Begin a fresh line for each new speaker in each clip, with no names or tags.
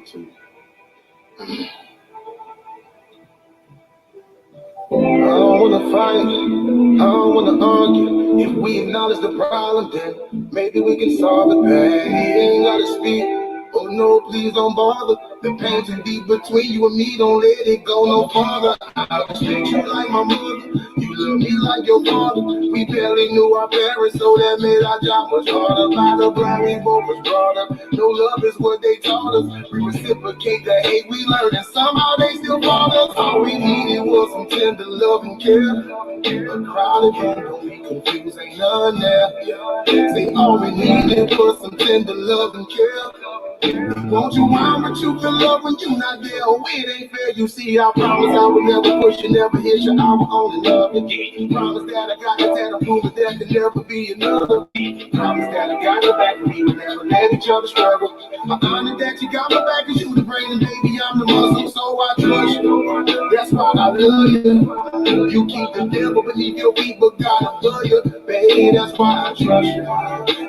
want to. I don't wanna fight, I don't wanna argue. If we acknowledge the problem, then maybe we can solve it. Babe, you ain't gotta speak. Oh no, please don't bother. The pain too deep between you and me, don't let it go no farther. I respect you like my mother, you love me like your father. We barely knew our parents, so that made our job much harder. By the blind, we both was brought up. No love is what they taught us. We reciprocate the hate we learned, and somehow they still brought us. All we needed was some tender love and care. A crowded room, don't be confused, ain't none there. Say all we needed was some tender love and care. Won't you mind what you feel love when you not there? Oh, it ain't fair. You see, I promise I would never push you, never hit you. I will only love you. Promise that I got your tattoo, prove that there can never be another. Promise that I got your back, we will never let each other struggle. I'm honored that you got my back, and you the brain, and baby, I'm the muscle, so I trust you. That's why I love you. You keep the devil beneath your feet, but God love you. Baby, that's why I trust you.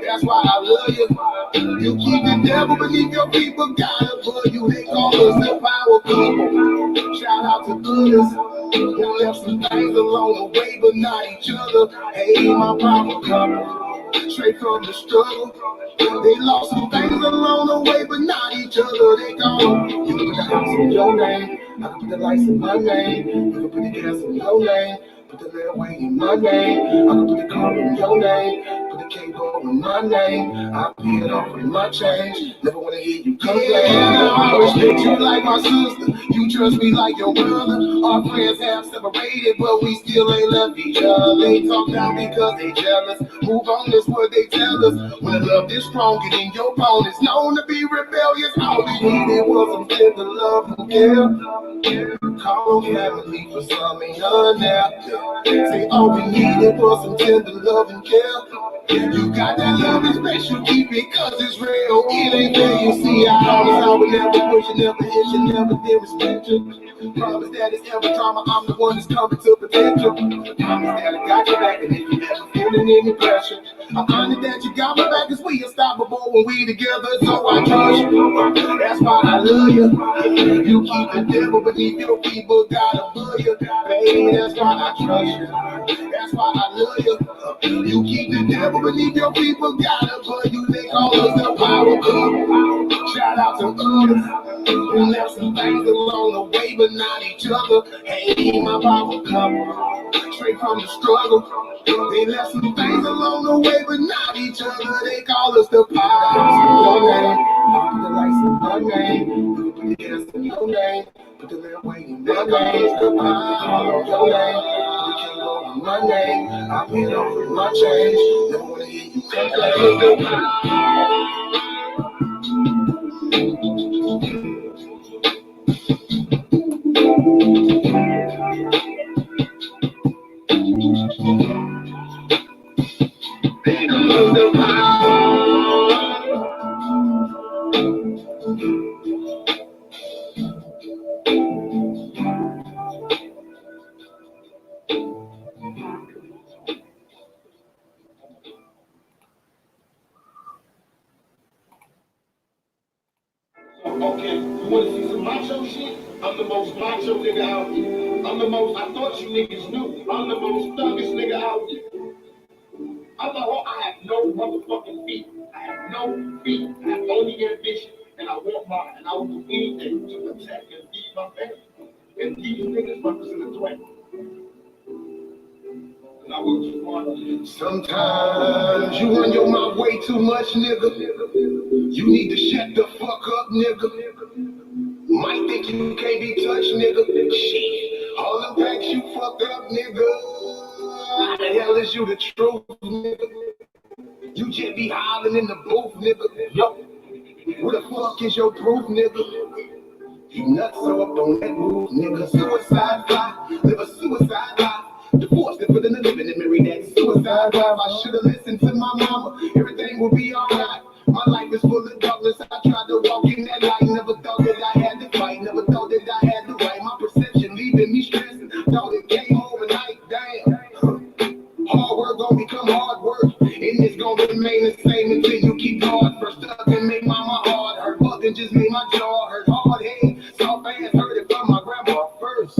That's why I love you. You keep the devil beneath your feet, but God above you. They call us the power couple. Shout out to others who left some things along the way, but not each other. Hey, my power couple, straight from the struggle. They lost some things along the way, but not each other. They gone. You can put the house in your name, I can put the lights in my name. You can put the gas in your name, put the railway in my name. I can put the car in your name, put the cable in my name. I pay it off with my change. Never wanna hear you complain. I respect you like my sister. You trust me like your brother. Our friends have separated, but we still ain't left each other. They talk down because they jealous. Move on, that's what they tell us. When love is stronger than your bone, it's known to be rebellious. All we needed was some tender love and care. Call them family for some ain't none there. Say all we needed was some tender love and care. You got that love and special, keep it cause it's real. It ain't fair, you see, I promise I would never push you, never hit you, never disrespect you. Promise that it's ever drama, I'm the one that's coming to protect you. Promise that I got your back, and if you ever feeling any pressure, I'm honored that you got my back, cause we unstoppable when we together, so I trust you. That's why I love you. You keep the devil beneath your feet, but God above you. Baby, that's why I trust you. That's why I love you. You keep the devil beneath your feet, but God above you. They call us the power couple. Shout out to others who left some things along the way, but not each other. Hey, my power couple, straight from the struggle. They left some things along the way, but not each other. They call us the power couple. Put the lights in my name, you can put the gas in your name, put the railway in my name, the power in your name, you can't go in my name, I pay it off with my change, never wanna hear you complain.
Okay, you want to see some macho shit? I'm the most macho nigga out here. I thought you niggas knew. I'm the most thuggest nigga out here. I have no motherfucking feet. I have no feet. I have only ambition. And I want mine. And I will do anything to protect and feed my family. And these niggas represent a threat. And I work too hard.
Sometimes you run your mouth way too much, nigga. You need to shut the fuck up, nigga. Might think you can't be touched, nigga. Shit, all the facts you fucked up, nigga. How the hell is you the truth, nigga? You just be hollering in the booth, nigga. Yo, where the fuck is your proof, nigga? You nuts so up on that move, nigga. Suicide fly, live a suicide life. Divorced and put in the living and married that suicide life. I should've listened to my mama, everything will be alright. My life is full of darkness, I tried to walk in that light. Never thought that I had to fight, never thought that I had to write. My perception leaving me stressing, thought it came overnight, damn. Hard work gon' become hard work, and it's gon' remain the same until you keep hard. First up and make mama hard, her fucking just made my job all hurt, hard head. Soft ass heard it from my grandma first.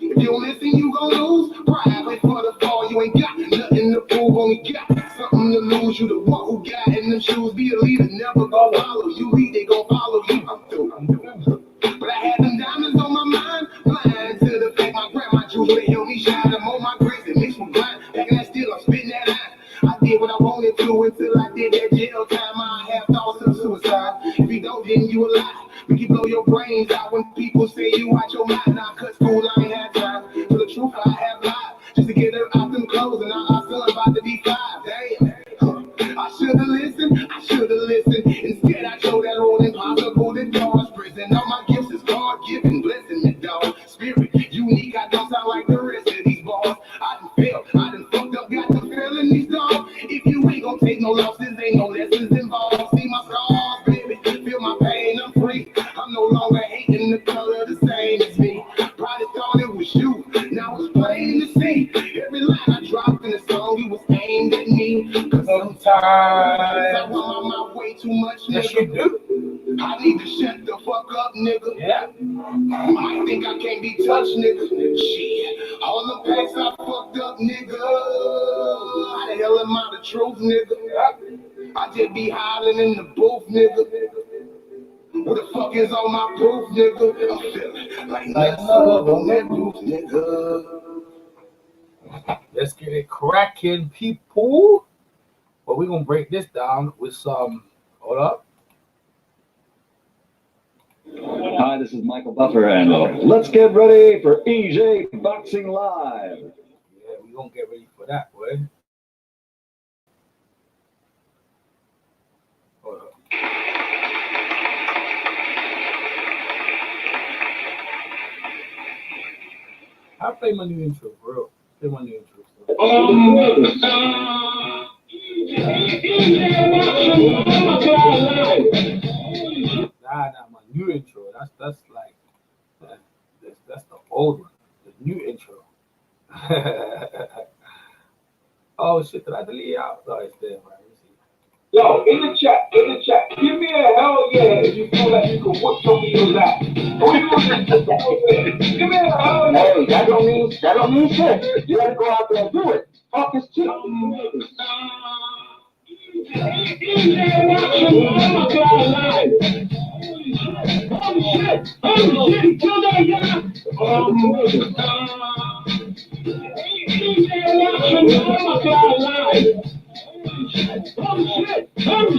If you don't listen, you gon' lose. Pride wait for the fall, you ain't got nothing to prove, only got something to lose. You the one who got in them shoes. Be a leader, never gon' follow you. Lead, they gon' follow you. I'm through. But I had them diamonds on my mind, blind to the fact my grandma jewelry helped me shine. I'm on my grace and makes me blind. Back in that still, I'm spitting that line. I did what I wanted to until I did that jail time. I have thoughts of suicide. If you don't, then you a lie. We can blow your brains out when people say you out your mind. Now cut school, I ain't had time. For the truth, I have lied. Just to get her out them clothes, and now our son about to be 5. Damn. I should've listened, Instead, I chose that road impossible to doors. Prison, all my gifts is God-given, blessing me, dog. Spirit, unique, I don't sound like the rest of these bars. I done failed, I done fucked up, got them felonies, dog. If you ain't gon' take no losses, ain't no lessons involved. See my scars, baby, feel my pain, I'm free. I'm no longer hating the color the same as me. Probably thought it was you, now it's plain to see. Every line I dropped in the song, it was aimed at me. Cause sometimes I run my mouth way too much, nigga. Yes, you do. I need to shut the fuck up, nigga. Yeah. I think I can't be touched, nigga. Shit. All the past I fucked up, nigga. How the hell am I the truth, nigga? I just be hollering in the booth, nigga. What the fuck is all my proof, nigga? I'm feeling like nothing on that roof, nigga.
Let's get it cracking, people. But we're gonna break this down with some. Hold up.
Hi, this is Michael Buffer, and let's get ready for EJ Boxing Live.
Yeah, we're gonna get ready for that, boy. Hold up. I play my new intro, bro. Play my new intro. Nah, my new intro. That's like that's the old one. The new intro. Oh shit! Did I delete it out? No, it's there, right? Let me see.
Yo, in the chat, give me a hell yeah if you feel like you can whoop some of your ass. Give me a hell yeah. Hey, that don't mean shit. You gotta go out there and do it. Talk is cheap. Oh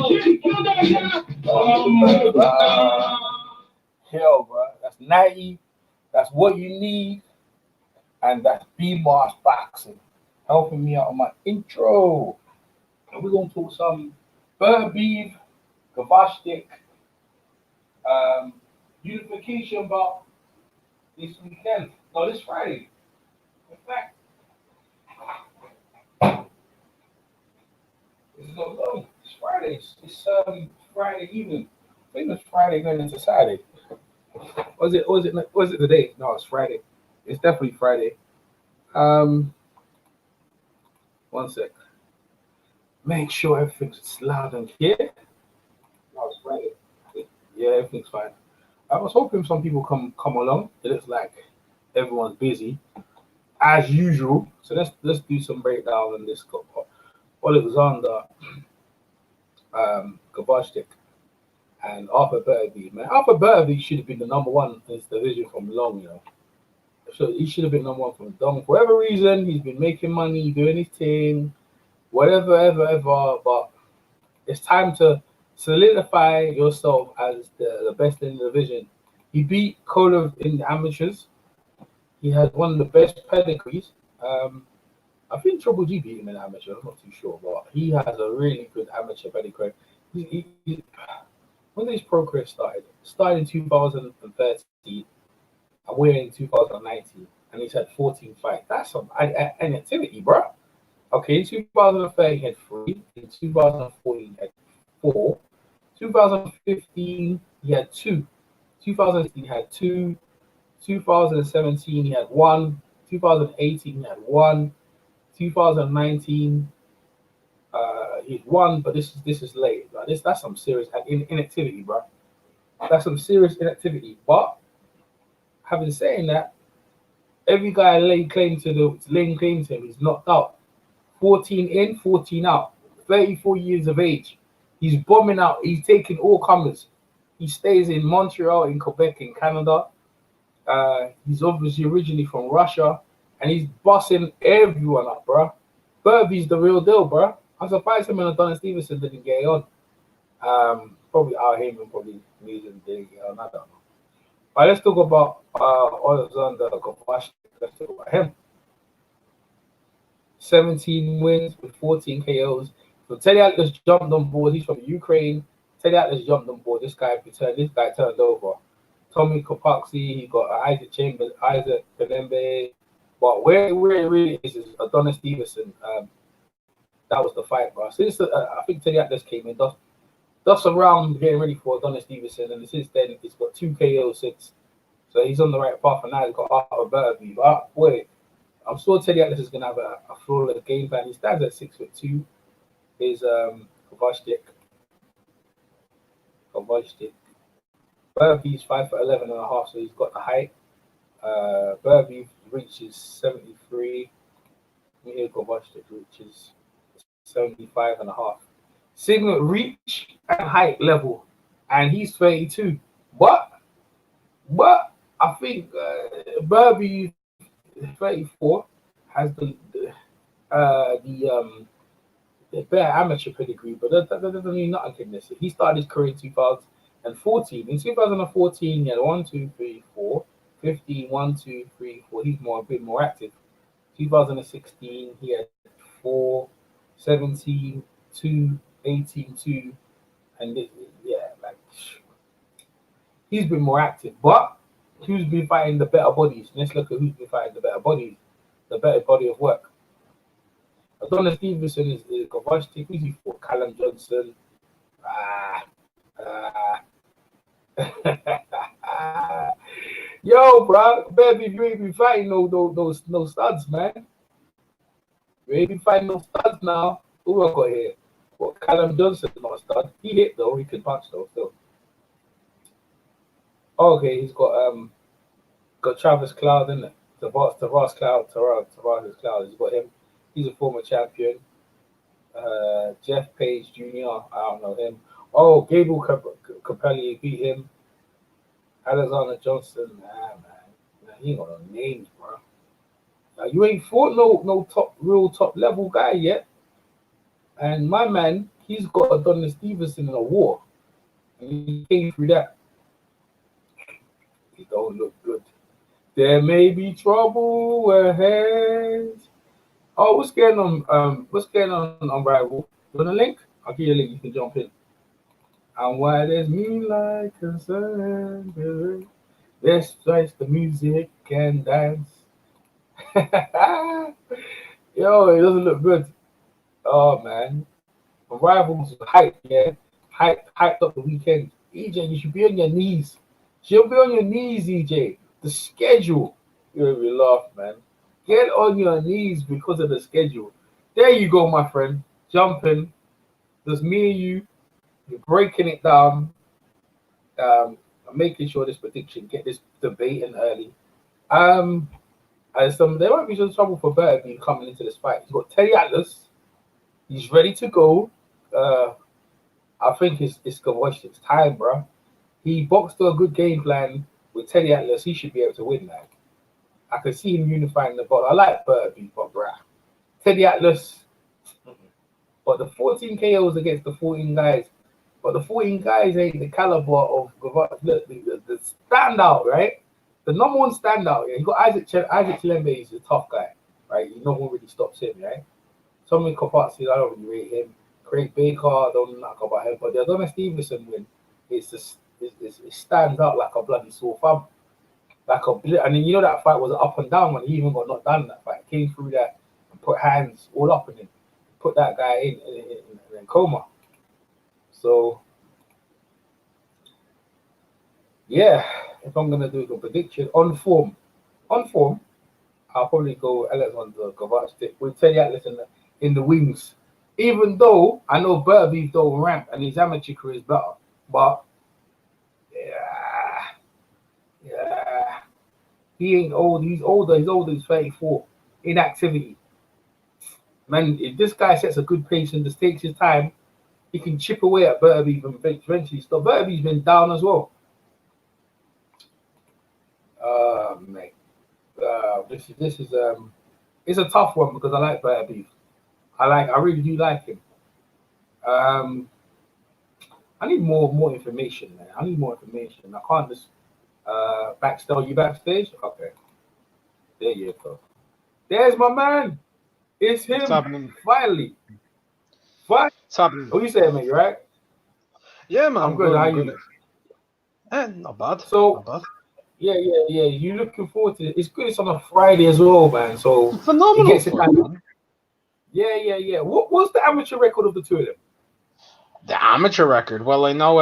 shit, he killed that guy.
Hell, bro, that's 90. That's what you need, and that's B-Mars Boxing helping me out on my intro. And we're gonna talk some Beterbiev, Gvozdyk, unification bout this weekend. No, this Friday. In fact, this is not long. It's Friday. It's Friday evening. I think it's Friday going into Saturday. Was it today? No, it's Friday. It's definitely Friday. One sec. Make sure everything's loud and clear. No, it's Friday. Yeah, everything's fine. I was hoping some people come along. It looks like everyone's busy as usual. So let's do some breakdown on this. Oleksandr Gvozdyk and Artur Beterbiev. Man, Artur Beterbiev should have been the number one in this division from long, you know. So he should have been number one from long. For whatever reason, he's been making money, doing his thing, whatever, ever. But it's time to solidify yourself as the best in the division. He beat Kolev in the amateurs. He has one of the best pedigrees. I think Triple G beat him in amateur. I'm not too sure, but he has a really good amateur pedigree. When his pro career started in 2013, and we're in 2019, and he's had 14 fights. That's some an activity, bro. Okay, in 2013 he had 3. In 2014 he had 4. 2015 he had 2. 2016 he had 2. 2017 he had 1. 2018 he had 1. 2019 he's 1, but this is late. Bro. That's some serious inactivity, bro. That's some serious inactivity. But having saying that, every guy laying claim to him is knocked out. 14 in, 14 out. 34 years of age. He's bombing out. He's taking all comers. He stays in Montreal, in Quebec, in Canada. He's obviously originally from Russia, and he's bossing everyone up, bro. Beterbiev the real deal, bro. I'm surprised him and Adonis Stevenson didn't get on. Probably out him and probably Mason didn't get on. I don't know. But let's talk about Oleksandr Gvozdyk. Let's talk about him. 17 wins with 14 KOs. So Teddy Atlas jumped on board. He's from Ukraine. Teddy Atlas jumped on board. This guy turned over. Tommy Kopaxi, he got Isaac Chambers, Isaac Beterbiev. But where it really is Adonis Stevenson. That was the fight, bro. Since I think Teddy Atlas came in, that's around getting ready for Adonis Stevenson, and since then he's got 2 KOs since. So he's on the right path, and now he's got Artur Beterbiev. Wait, I'm sure Teddy Atlas is gonna have a flawless game plan. He stands at 6'2". Is Gvozdyk. Beterbiev's 5'11.5", so he's got the height. Beterbiev reaches 73. Here Gvozdyk reaches 75.5. Same reach and height level, and he's 32. But I think Beterbiev 34 has the better amateur pedigree, but that doesn't mean nothing in this. He started his career in 2014. In 2014, he had 1, 2, 3, 4, 15, 1, 2, 3, 4. He's a bit more active. 2016, he had 4, 17, 2, 18, 2, and he's been more active. But who's been fighting the better bodies? Let's look at who's been fighting the better bodies, the better body of work. Adonis Stevenson is Gvozdyk. Who's he for? Callum Johnson. Yo, bro, baby, you ain't been fighting no studs, man. You ain't been fighting no studs now. Who I got here? Well, Callum Johnson is not a stud. He hit though. He can punch though. Still. Okay, he's got Travis Cloud, isn't it? Tavares Cloud. He's got him. He's a former champion. Jeff Page Jr. I don't know him. Oh, Gabriel Capelli beat him. Alexander Johnson. Man, he ain't got no names, bro. You ain't fought no real top level guy yet. And my man, he's got Adonis Stevenson in a war. And he came through that. He don't look good. There may be trouble ahead. Oh, what's going on? What's going on Rival? You want a link? I'll give you a link. You can jump in. And why there's moonlight concern, let's slice the music and dance. Yo, it doesn't look good. Oh man, Rivals hype, yeah, hyped up the weekend. EJ, you should be on your knees. She'll be on your knees, EJ. The schedule, you'll laugh, man. Get on your knees because of the schedule. There you go, my friend. Jumping. There's me and you. You're breaking it down. I'm making sure this prediction, get this debate in early. There might be some trouble for Beterbiev coming into this fight. He's got Teddy Atlas. He's ready to go. I think it's Gvozdyk. It's time, bro. He boxed a good game plan with Teddy Atlas. He should be able to win that. I could see him unifying the body. I like Beterbiev, but bruh, Teddy Atlas. But the 14 KOs against the 14 guys. But the 14 guys ain't the caliber of Gvozdyk. Look, the standout, right? The number one standout. Yeah, you got Isaac Chilembe. He's a tough guy, right? No one really stops him, right? Tommy Kopaxi, I don't really rate him. Craig Baker, I don't know about him. But the Adonis Stevenson win, it stands out like a bloody sore thumb. And then you know that fight was up and down when he even got knocked down in that fight. Came through that and put hands all up in him. Put that guy in coma. So, yeah, if I'm going to do a prediction on form, I'll probably go Oleksandr Gvozdyk with Teddy Atlas in the wings. Even though I know Beterbiev don't ramp and his amateur career is better. But, yeah, He ain't old. He's older. He's older. He's 34. Inactivity. Man, if this guy sets a good pace and just takes his time, he can chip away at Beterbiev and eventually stop. Beterbiev's been down as well. Mate. This is it's a tough one because I like Beterbiev. I really do like him. I need more information, man. I need more information. I can't just backstage you backstage. Okay, there you go. There's my man. It's him. Finally. What?
What's happening?
Oh, you saying, mate? You right?
Yeah, man.
I'm good. How are you?
Not bad.
So,
not bad.
Yeah. You looking forward to it? It's good. It's on a Friday as well, man. So
phenomenal.
Man. Yeah. What's the amateur record of the two of them?
The amateur record. Well, I know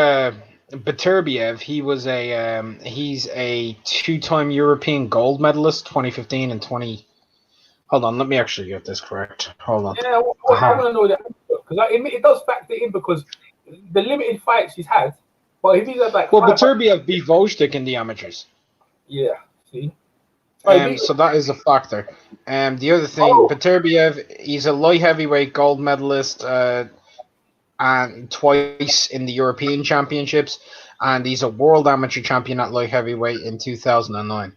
Beterbiev. He's a two-time European gold medalist, 2015 and 20. Hold on, let me actually get this correct. Hold on.
Yeah, I want to know that because it does factor in because the limited fights he's had. But if he's had like
Beterbiev beat Gvozdyk in the amateurs.
Yeah. See.
So that is a factor. The other thing, Beterbiev, he's a light heavyweight gold medalist, and twice in the European Championships, and he's a world amateur champion at light heavyweight in 2009.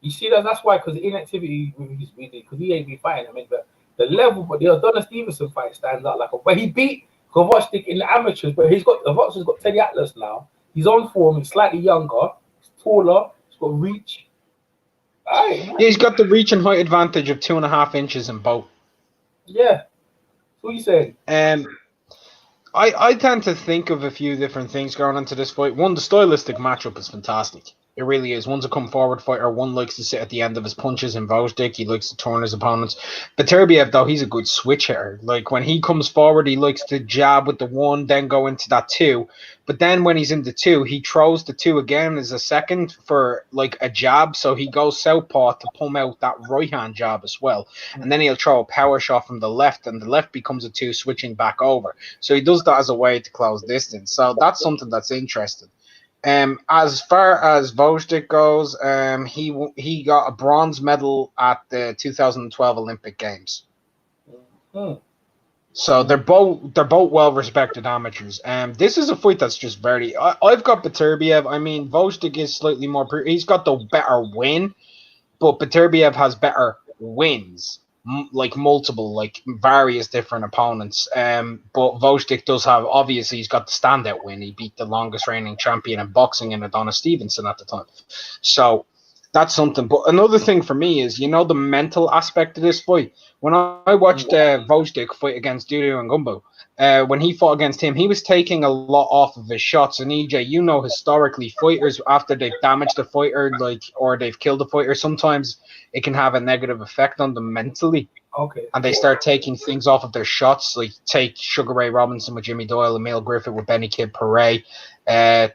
You see that's why because inactivity because he ain't been fighting. I mean, the level, but the Adonis Stevenson fight stands out but he beat Gvozdyk in the amateurs, but Gvozdyk got Teddy Atlas now. He's on form. He's slightly younger. He's taller. He's got reach.
Yeah, he's got the reach and height advantage of 2.5 inches in both.
Yeah. What are you saying?
I tend to think of a few different things going into this fight. One, the stylistic matchup is fantastic. It really is. One's a come forward fighter. One likes to sit at the end of his punches in Gvozdyk. He likes to turn his opponents. Beterbiev, though, he's a good switch hitter. Like when he comes forward, he likes to jab with the one, then go into that two. But then when he's in the two, he throws the two again as a second for like a jab. So he goes southpaw to pump out that right hand jab as well. And then he'll throw a power shot from the left, and the left becomes a two, switching back over. So he does that as a way to close distance. So that's something that's interesting. As far as Gvozdyk goes, he got a bronze medal at the 2012 Olympic Games. So they're both well respected amateurs. This is a fight that's just very. I've got Beterbiev. I mean, Gvozdyk is slightly more. He's got the better win, but Beterbiev has better wins. Like multiple, like various different opponents. But Gvozdyk does have, obviously, he's got the standout win. He beat the longest reigning champion in boxing in Adonis Stevenson at the time. So that's something. But another thing for me is, the mental aspect of this fight. When I watched Gvozdyk fight against Dudu and Gumbo, when he fought against him, he was taking a lot off of his shots. And EJ, historically, fighters, after they've damaged the fighter, or they've killed the fighter, sometimes it can have a negative effect on them mentally.
Okay.
And they start taking things off of their shots, like take Sugar Ray Robinson with Jimmy Doyle, Emil Griffith with Benny Kid Paret,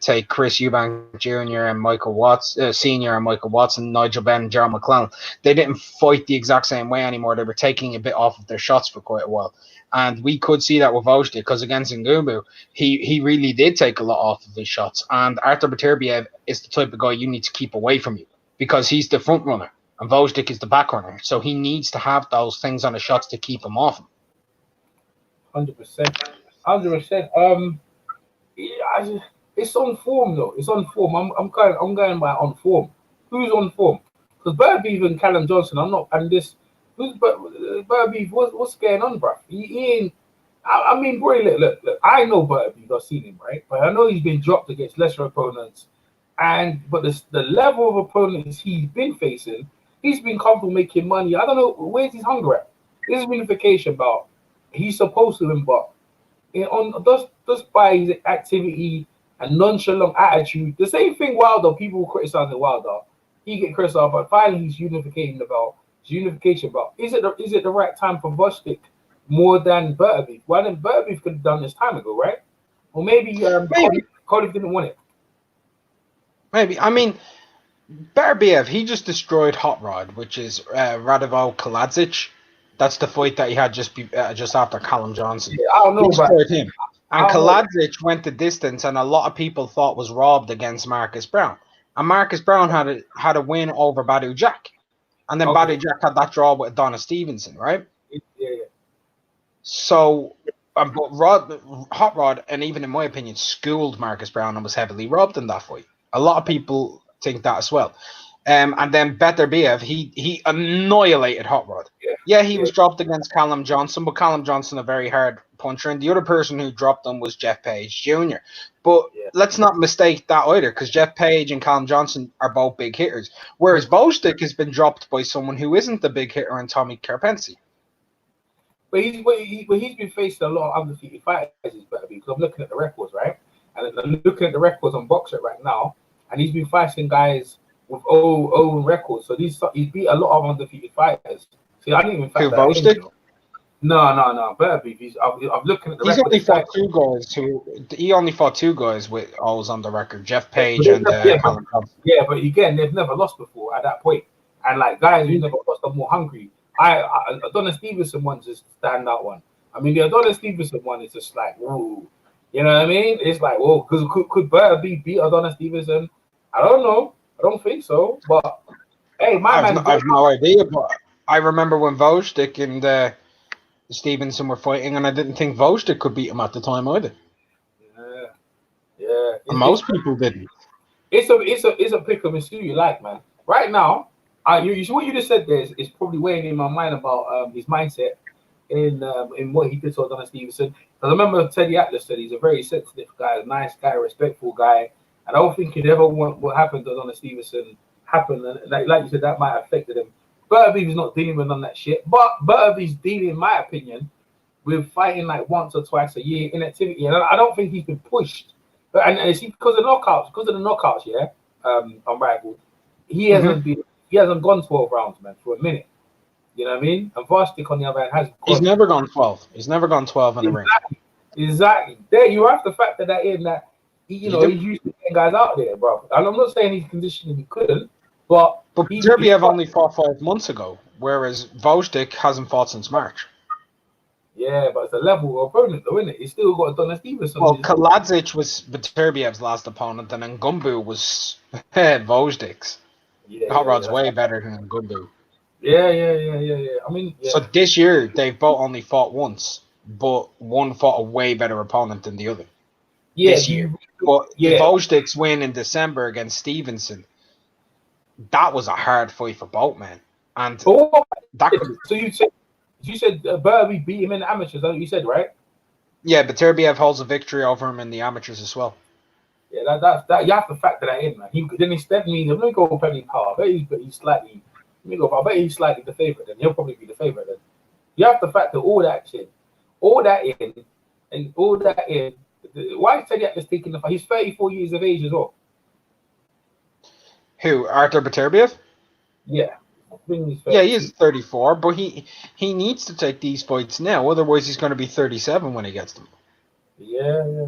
take Chris Eubank Jr. and Michael Watts, Sr. and Michael Watson, Nigel Benn and John McClellan. They didn't fight the exact same way anymore. They were taking a bit off of their shots for quite a while. And we could see that with Gvozdyk, because against Ngumbu, he really did take a lot off of his shots. And Artur Beterbiev is the type of guy you need to keep away from you, because he's the front runner and Gvozdyk is the back runner. So he needs to have those things on the shots to keep him off him.
100%. 100%. It's on form though. It's on form. I'm going by on form. Who's on form? Because Beterbiev and Callum Johnson, I'm not. And this, who's Beterbiev? What's going on, bro? He ain't. I mean, boy, look. I know Beterbiev. I've seen him, right? But I know he's been dropped against lesser opponents. But the level of opponents he's been facing, he's been comfortable making money. I don't know, where's his hunger at? This is unification about he's supposed to win, but just by his activity and nonchalant attitude, the same thing Wilder, people criticizing Wilder, he get criticized, but finally he's unification about. Is it the right time for Gvozdyk more than Beterbiev? Well, then Beterbiev could have done this time ago, right? Or maybe Cody didn't want it.
Maybe. I mean, Beterbiev, he just destroyed Hot Rod, which is Radivo Kaladzic. That's the fight that he had just after Callum Johnson.
Yeah, I don't know,
he destroyed him. And Kaladzic went the distance, and a lot of people thought was robbed against Marcus Brown. and Marcus Brown had a win over Badu Jack, and then
Okay.
Badu Jack had that draw with Adonis Stevenson, right?
Yeah.
So, but Hot Rod, and even in my opinion, schooled Marcus Brown and was heavily robbed in that fight. A lot of people think that as well. And then Beterbiev, he annihilated Hot Rod. Yeah, he was dropped against Callum Johnson, but Callum Johnson a very hard puncher, and the other person who dropped him was Jeff Page Jr. But let's not mistake that either, because Jeff Page and Callum Johnson are both big hitters, whereas Gvozdyk has been dropped by someone who isn't the big hitter in Tommy Karpensi.
But he's been facing a lot of undefeated fighters, because I'm looking at the records, right? And I'm looking at the records on Boxer right now, and he's been fighting guys with own records. So he's beat a lot of undefeated fighters. See, I didn't even factor that in.
Gvozdyk?
No. Beterbiev. I'm looking at the records.
He only fought two guys with always on the record, Jeff Page and Callum Johnson.
Yeah, but again, they've never lost before at that point. And like guys who never lost are more hungry. Adonis Stevenson one's just a standout one. I mean, the Adonis Stevenson one is just like, whoa. You know what I mean? It's like, whoa, because could Beterbiev beat Adonis Stevenson? I don't know. I don't think so. But hey, I
have no idea. But I remember when Gvozdyk and Stevenson were fighting, and I didn't think Gvozdyk could beat him at the time either.
Yeah.
And most people didn't.
It's a pick of who you like, man. Right now, what you just said there is probably weighing in my mind about his mindset in what he did to Adonis Stevenson. Because I remember Teddy Atlas said he's a very sensitive guy, a nice guy, a respectful guy. I don't think he'd ever want what happened to Adonis Stevenson happen. And like you said, that might have affected him. Beterbiev is not dealing with none of that shit. But Beterbiev's dealing, in my opinion, with fighting like once or twice a year inactivity. And I don't think he's been pushed. And it's because of the knockouts, yeah, unrivaled. He hasn't gone 12 rounds, man, for a minute. You know what I mean? And Gvozdyk, on the other hand, has gone.
He's never gone 12. He's never gone 12 in the ring.
Exactly. There, you have to factor that in. That he's used to getting guys out there, bro. And I'm not saying he's conditioning he couldn't, but
Beterbiev only fought 5 months ago, whereas Gvozdyk hasn't fought since March.
Yeah, but it's a level opponent, though, isn't it? He's still got Adonis Stevenson.
Well, Kaladzic was Beterbiev's last opponent, and then Ngumbu was Gvozdyk's. Hot Rod's way better than Ngumbu.
Yeah. I mean,
So this year, they've both only fought once, but one fought a way better opponent than the other. This year. But Gvozdyk's win in December against Stevenson, that was a hard fight for both men. And
so you said Beterbiev beat him in the amateurs, that's what you said, right?
Yeah, Beterbiev holds a victory over him in the amateurs as well.
Yeah, that you have to factor that in, man. Then instead means let me go penny power. I bet he's slightly the favorite. Then he'll probably be the favorite. Then you have to factor all that in. Why is Teddy Atlas taking the fight? He's 34 years of age as well.
Who? Artur Beterbiev?
Yeah.
Yeah, he is 34, but he needs to take these fights now. Otherwise, he's going to be 37 when he gets them.
Yeah.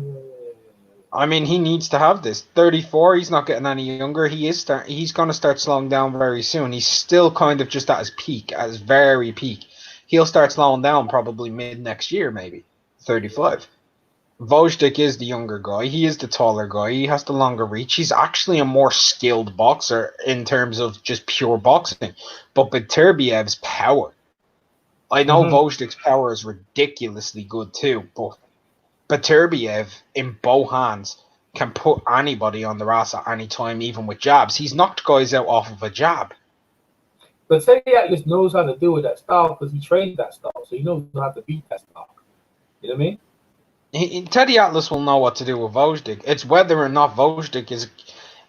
I mean, he needs to have this. 34, he's not getting any younger. He's going to start slowing down very soon. He's still kind of just at his peak, at his very peak. He'll start slowing down probably mid next year, maybe 35. Gvozdyk is the younger guy. He is the taller guy. He has the longer reach. He's actually a more skilled boxer in terms of just pure boxing. But Beterbiev's power. I know Gvozdyk's power is ridiculously good too, but Beterbiev in both hands can put anybody on their ass at any time, even with jabs. He's knocked guys out off of a jab.
But Teddy Atlas knows how to deal with that style because he trained that style, so he knows how to beat that style. You know what I mean?
Teddy Atlas will know what to do with Gvozdyk. It's whether or not Gvozdyk is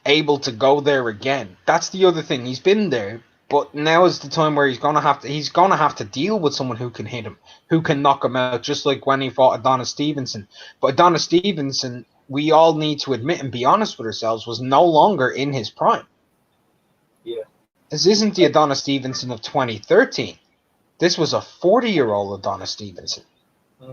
able to go there again. That's the other thing. He's been there, but now is the time where he's gonna have to deal with someone who can hit him, who can knock him out, just like when he fought Adonis Stevenson. But Adonis Stevenson, we all need to admit and be honest with ourselves, was no longer in his prime.
Yeah.
This isn't the Adonis Stevenson of 2013. This was a 40-year-old Adonis Stevenson.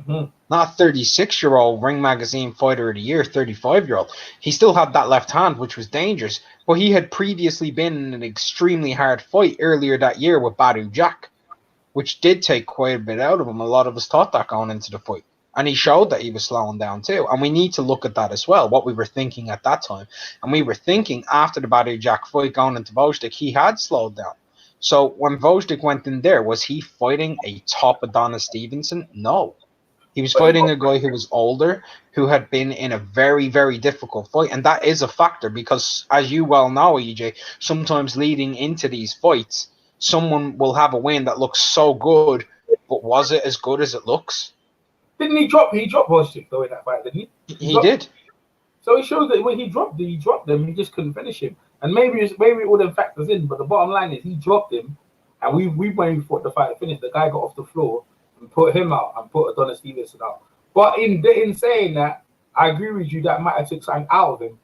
Not a 36-year-old Ring Magazine Fighter of the Year, 35-year-old. He still had that left hand, which was dangerous, but he had previously been in an extremely hard fight earlier that year with Badu Jack, which did take quite a bit out of him. A lot of us thought that going into the fight. And he showed that he was slowing down too. And we need to look at that as well, what we were thinking at that time. And we were thinking after the Badou Jack fight going into Gvozdyk, he had slowed down. So when Gvozdyk went in there, was he fighting a top Adonis Stevenson? No. He was fighting a guy who was older, who had been in a very, very difficult fight. And that is a factor because, as you well know, EJ, sometimes leading into these fights, someone will have a win that looks so good, but was it as good as it looks?
Didn't he drop? He dropped Gvozdyk though in that fight, didn't he?
He did.
So it shows that when he dropped them, he just couldn't finish him. And maybe it all them factors in, but the bottom line is he dropped him, and we when we thought the fight finished, the guy got off the floor and put him out and put Adonis Stevenson out. But in saying that, I agree with you that might have took something out of him,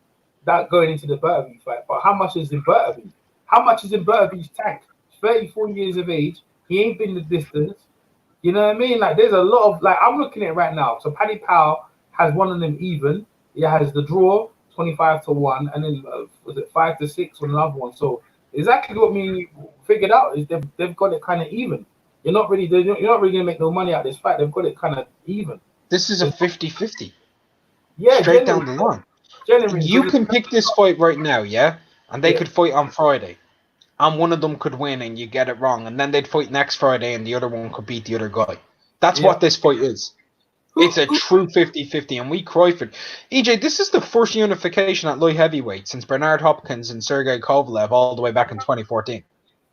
that going into the Beterbiev fight. But how much is in Beterbiev? How much is in Beterbiev's tank? He's 34 years of age. He ain't been the distance. You know what I mean? Like, there's a lot of, like, I'm looking at it right now. So Paddy Powell has one of them even. He has the draw, 25-1, and then was it 5-6 on another one. So exactly what we figured out is they've got it kind of even. You're not really gonna make no money out of this fight. They've got it kind of even.
This is a 50-50.
Yeah,
straight down the line. You can pick this fight right now, yeah? And they could fight on Friday. And one of them could win and you get it wrong. And then they'd fight next Friday and the other one could beat the other guy. That's what this fight is. It's a true 50-50 and we cry for it. EJ, this is the first unification at light heavyweight since Bernard Hopkins and Sergey Kovalev all the way back in 2014.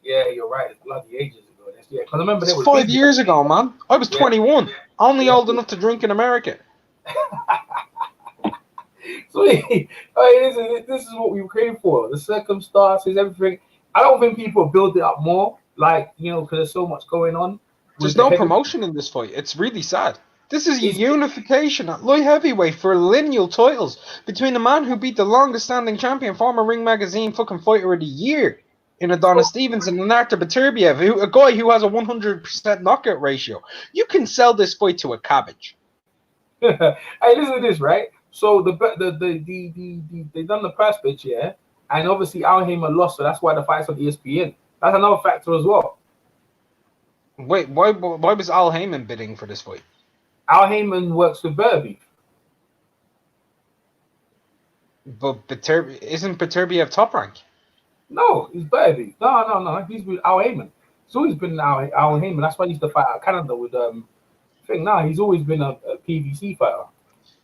Yeah, you're right. It's bloody ages ago. Yeah, because I remember
it was 5 years ago, man. I was 21. Only old enough to drink in America.
So this is what we came for. The circumstances, everything. I don't think people build it up more, like, you know, because there's so much going on.
There's no promotion in this fight. It's really sad. This is a unification at light heavyweight for lineal titles between the man who beat the longest standing champion, former Ring Magazine fucking fighter of the year in Adonis Stevenson, and Artur Beterbiev, a guy who has a 100% knockout ratio. You can sell this fight to a cabbage.
Hey, listen to this, right? So they done the press pitch, yeah, and obviously Al Heyman lost, so that's why the fight's on ESPN. That's another factor as well.
Wait, why was Al Heyman bidding for this fight?
Al Heyman works with Beterbiev.
But isn't Beterbiev top rank?
No, he's Beterbiev. No. He's with Al Heyman. He's always been Al Heyman. That's why he's the fight out Canada with he's always been a PVC fighter.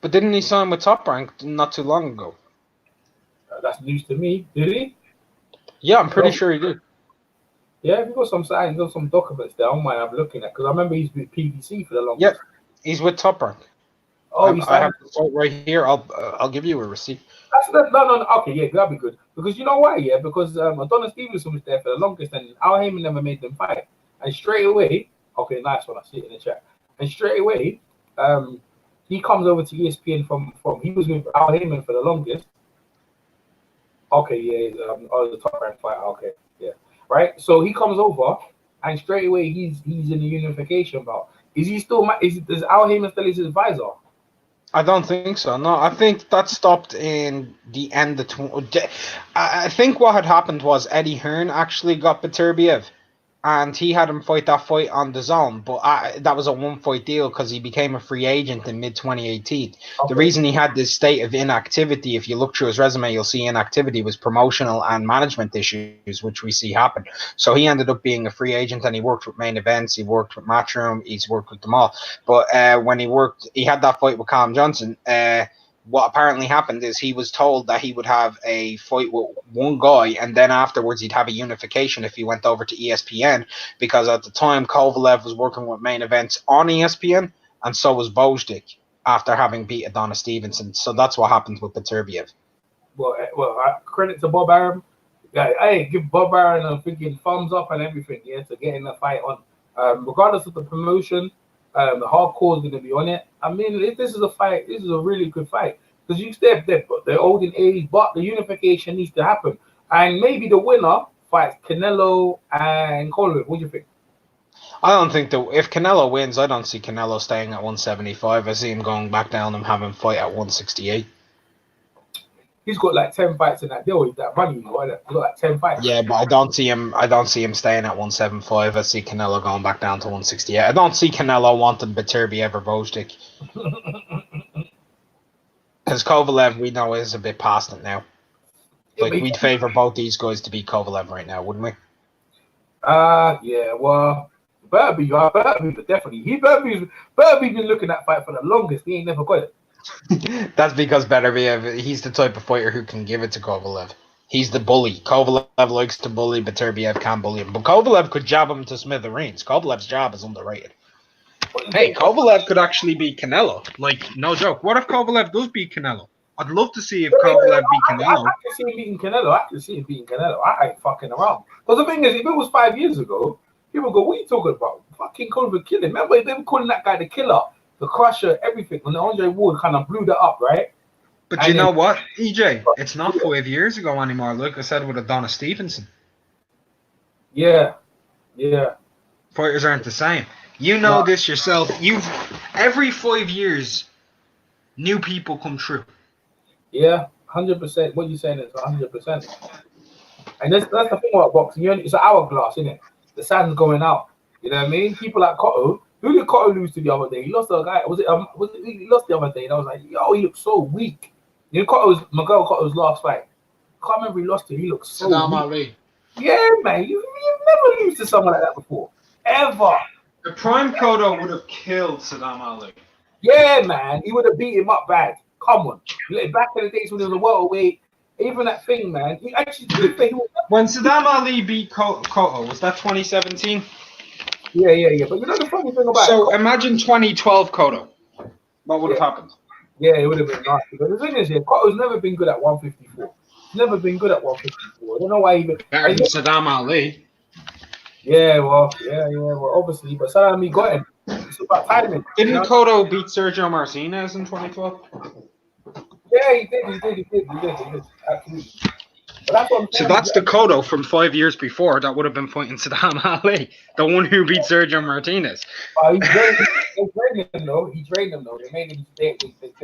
But didn't he sign with Top Rank not too long ago?
That's news to me. Did he?
Yeah, I'm pretty sure he did.
Yeah, if you got some signs, got some documents there, I might have looking at, because I remember he's with PVC for the longest.
Yeah, he's with Top Rank.
Oh,
I have the quote right here. I'll give you a receipt.
No. Okay, yeah, that'd be good. Because you know why? Yeah, because Adonis Stevenson was there for the longest, and Al Heyman never made them fight. And straight away, okay, nice one. I see it in the chat. And straight away, he comes over to ESPN from he was with Al Heyman for the longest. Okay, yeah, the Top Rank fighter. Okay, yeah, right. So he comes over, and straight away he's in the unification bout. Is he still? Is Al Heyman still his advisor?
I don't think so. No, I think that stopped in the end of. I think what had happened was Eddie Hearn actually got Beterbiev, and he had him fight that fight on the zone. But that was a one-fight deal because he became a free agent in mid-2018. Okay. The reason he had this state of inactivity, if you look through his resume, you'll see inactivity was promotional and management issues, which we see happen. So he ended up being a free agent, and he worked with Main Events, he worked with Matchroom, he's worked with them all. But when he had that fight with Callum Johnson, what apparently happened is he was told that he would have a fight with one guy, and then afterwards he'd have a unification if he went over to ESPN, because at the time Kovalev was working with Main Events on ESPN, and so was Gvozdyk after having beat Adonis Stevenson. So that's what happened with Beterbiev.
Well, credit to Bob Arum. Yeah, hey, give Bob Arum a freaking thumbs up and everything, yeah, to getting the fight on. Regardless of the promotion, the hardcore is going to be on it. I mean, if this is a fight, this is a really good fight, because they're old in age, but the unification needs to happen, and maybe the winner fights Canelo and Kovalev. What do you think?
I don't think that if Canelo wins, I don't see Canelo staying at 175. I see him going back down and having fight at 168.
He's got like 10 fights in that deal. With that money, he's got like 10 fights.
Yeah, but I don't see him staying at 175. I see Canelo going back down to 168. I don't see Canelo wanting Beterbiev or Gvozdyk. Because Kovalev, we know, is a bit past it now. Like, we'd favor both these guys to beat Kovalev right now, wouldn't we?
Yeah, well, Beterbiev, definitely. Beterbiev been looking at fight for the longest. He ain't never got it.
That's because Beterbiev, he's the type of fighter who can give it to Kovalev. He's the bully. Kovalev likes to bully, Beterbiev can't bully him. But Kovalev could jab him to smithereens. Kovalev's jab is underrated. Hey, Kovalev could actually beat Canelo. Like, no joke. What if Kovalev does beat Canelo? I'd love to see if Kovalev beat Canelo.
I can see him beating Canelo. I ain't fucking around. Because the thing is, if it was 5 years ago, people go, what are you talking about? Fucking Kovalev killing. Remember, they were calling that guy the killer, the crusher, everything. When Andre Ward kind of blew that up, right?
But you know what, EJ? It's not 5 years ago anymore. Like I said with Adonis Stevenson.
Yeah.
Fighters aren't the same. You know this yourself. Every 5 years, new people come through.
Yeah, 100%. What you're saying is 100%. And that's the thing about boxing. It's an hourglass, isn't it? The sun's going out. You know what I mean? People like Cotto. Who did Cotto lose to the other day? He lost to a guy. He lost the other day? And I was like, yo, he looks so weak. You know, Miguel Cotto's last fight. Can't remember he lost to. He looks so
Saddam
weak.
Ali.
Yeah, man. You've never lose to someone like that before. Ever.
The prime Cotto would have killed Saddam Ali.
Yeah, man. He would have beat him up bad. Come on. Back in the days when he was a welterweight, even that thing, man. He actually
when Saddam Ali beat Cotto, was that 2017?
Yeah. But you know the funny thing about
So imagine 2012 Cotto. What would have happened?
Yeah, it would have been nasty. But the thing is, Cotto's never been good at 154. He's never been good at 154. I don't know why even.
Better than Saddam Ali.
Yeah, well, obviously, but Saddam Ali got him. It's about timing.
Didn't Cotto beat Sergio Martinez in 2012?
Yeah, he did. Absolutely. But that's what I'm saying.
So that's the Cotto from 5 years before that would have been fighting Saddam Ali, the one who beat Sergio Martinez.
He trained him though. They made him. They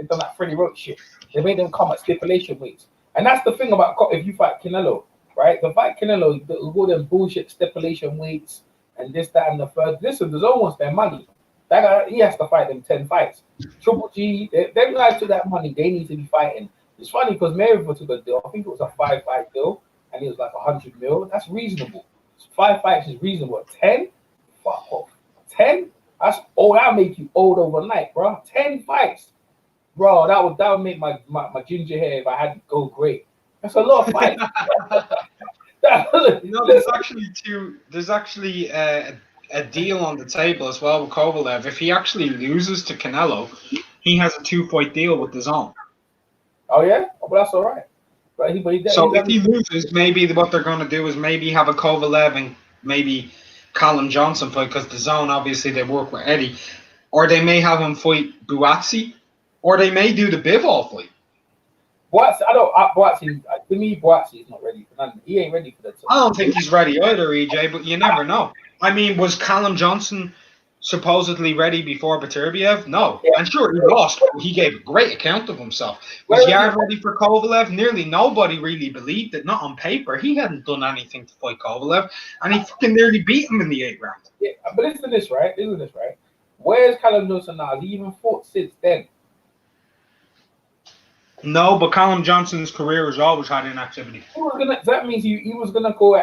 done that Freddie Roach shit. They made them come at stipulation weights, and that's the thing about if you fight Canelo, right? The fight Canelo, all them bullshit stipulation weights and this, that, and the third. Listen, there's almost their money. That guy, he has to fight them 10 fights. Triple G, them guys took that money. They need to be fighting. It's funny because Mayweather took a deal. I think it was a 5-fight deal, and it was like 100 mil. That's reasonable. 5 fights is reasonable. 10, fuck off. 10. That's that'll make you old overnight, bro. 10 fights, bro. That would make my ginger hair if I had to go great. That's a lot of fights.
There's actually a deal on the table as well with Kovalev. If he actually loses to Canelo, he has a 2-fight deal with DAZN.
Oh yeah, well that's all right. But
if he loses, maybe what they're going to do is maybe have a Kovalev and maybe Callum Johnson fight, because DAZN obviously they work with Eddie, or they may have him fight Buatsi, or they may do the Bivol fight.
Buatsi, to me, Buatsi is not ready for nothing. He ain't ready for that.
I don't think he's ready either, EJ, but you never know. I mean, was Callum Johnson supposedly ready before Beterbiev? No. Yeah. And sure, he lost, but he gave a great account of himself. Was Yard ready for Kovalev? Nearly nobody really believed it, not on paper. He hadn't done anything to fight Kovalev, and he fucking nearly beat him in the 8th round.
Yeah, but listen to this, right? Where's Callum Johnson now? Has he even fought since then?
No, but Callum Johnson's career has always had inactivity.
That means he was gonna go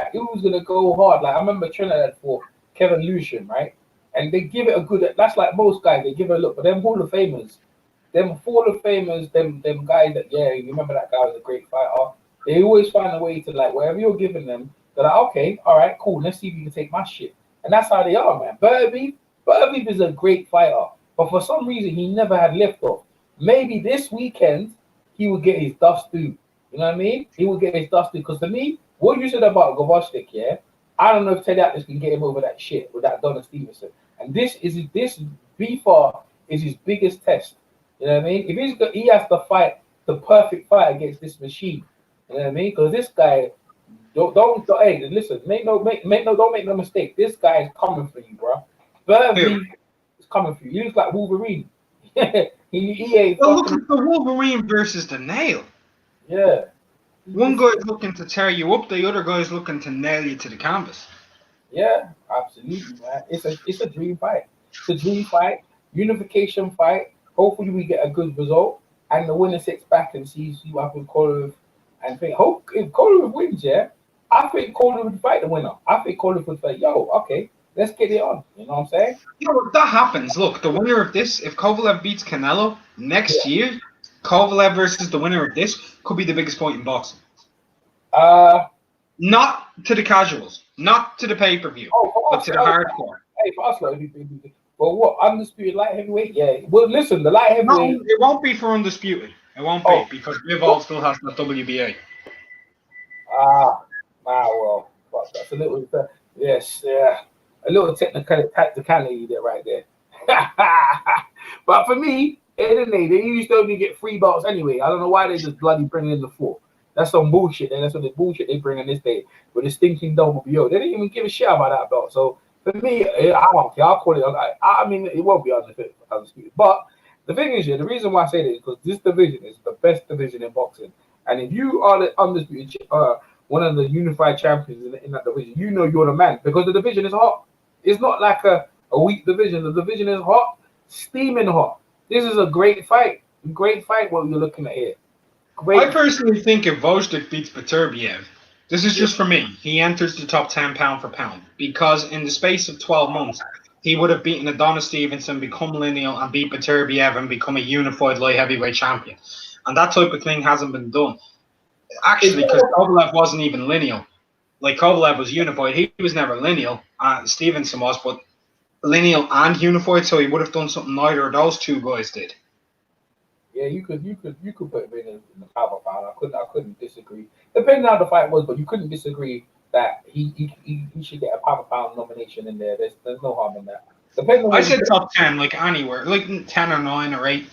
hard. Like I remember Trinidad for Kevin Lucian, right? And they give it a good. That's like most guys. They give it a look. But them Hall of Famers, them guys that you remember that guy was a great fighter. They always find a way to like whatever you're giving them. They're like, okay, all right, cool. Let's see if you can take my shit. And that's how they are, man. Beterbiev is a great fighter, but for some reason he never had liftoff. Maybe this weekend he would get his dust due. You know what I mean? He would get his dust due. Because to me, what you said about Gvozdyk, I don't know if Teddy Atlas can get him over that shit with that Adonis Stevenson. And this B-Far is his biggest test. You know what I mean? If he has to fight the perfect fight against this machine. You know what I mean? Because this guy, hey, listen, don't make no mistake. This guy is coming for you, bro. Beterbiev is coming for you. He looks like Wolverine. he ain't.
Well, look at the Wolverine versus the Nail.
Yeah.
One guy's looking to tear you up, the other guy's looking to nail you to the canvas.
Yeah, absolutely, man. It's a dream fight. It's a dream fight, unification fight. Hopefully, we get a good result, and the winner sits back and sees what happens with Kovalev, and think, hope if Kovalev wins, yeah, I think Kovalev would fight the winner. I think Kovalev would say, yo, okay, let's get it on. You know what I'm saying?
You know, if that happens, look, the winner of this, if Kovalev beats Canelo next
Yeah.
year, Kovalev versus the winner of this could be the biggest fight in boxing.
Uh
Not to the casuals, not to the pay-per-view,
for
but
us,
to the hardcore.
hey, for us, like, but what undisputed light heavyweight? Yeah. Well, listen, the light
No,
heavyweight.
it won't be for undisputed. It won't be
Oh,
because Bivol still has the WBA.
well, fuck, that's a little, yes, yeah, a little tacticality there, right there. But for me, they used to only get 3 belts anyway. I don't know why they just bloody bring in the 4. That's some bullshit, and that's what the bullshit they bring in this day with the stinking WBO. They didn't even give a shit about that belt. So for me, I don't care. I'll call it. I mean, it won't be undisputed. But the thing is, the reason why I say this is because this division is the best division in boxing, and if you are the undisputed, one of the unified champions in that division, you know you're the man because the division is hot. It's not like a weak division. The division is hot, steaming hot. This is a great fight. Great fight. What you're looking at here. Great.
I personally think if Gvozdyk beats Beterbiev, this is just for me, he enters the top 10 pound for pound because in the space of 12 months, he would have beaten Adonis Stevenson, become lineal, and beat Beterbiev and become a unified light heavyweight champion. And that type of thing hasn't been done. Actually, because Kovalev wasn't even lineal. Like, Kovalev was unified. He was never lineal. Stevenson was, but lineal and unified, so he would have done something neither of those two guys did.
Yeah, you could put him in the power pound. I couldn't disagree. Depending on how the fight was, but you couldn't disagree that he should get a power pound nomination in there. There's no harm in that. Depending on
I said top 10, like anywhere, like 10 or 9 or 8.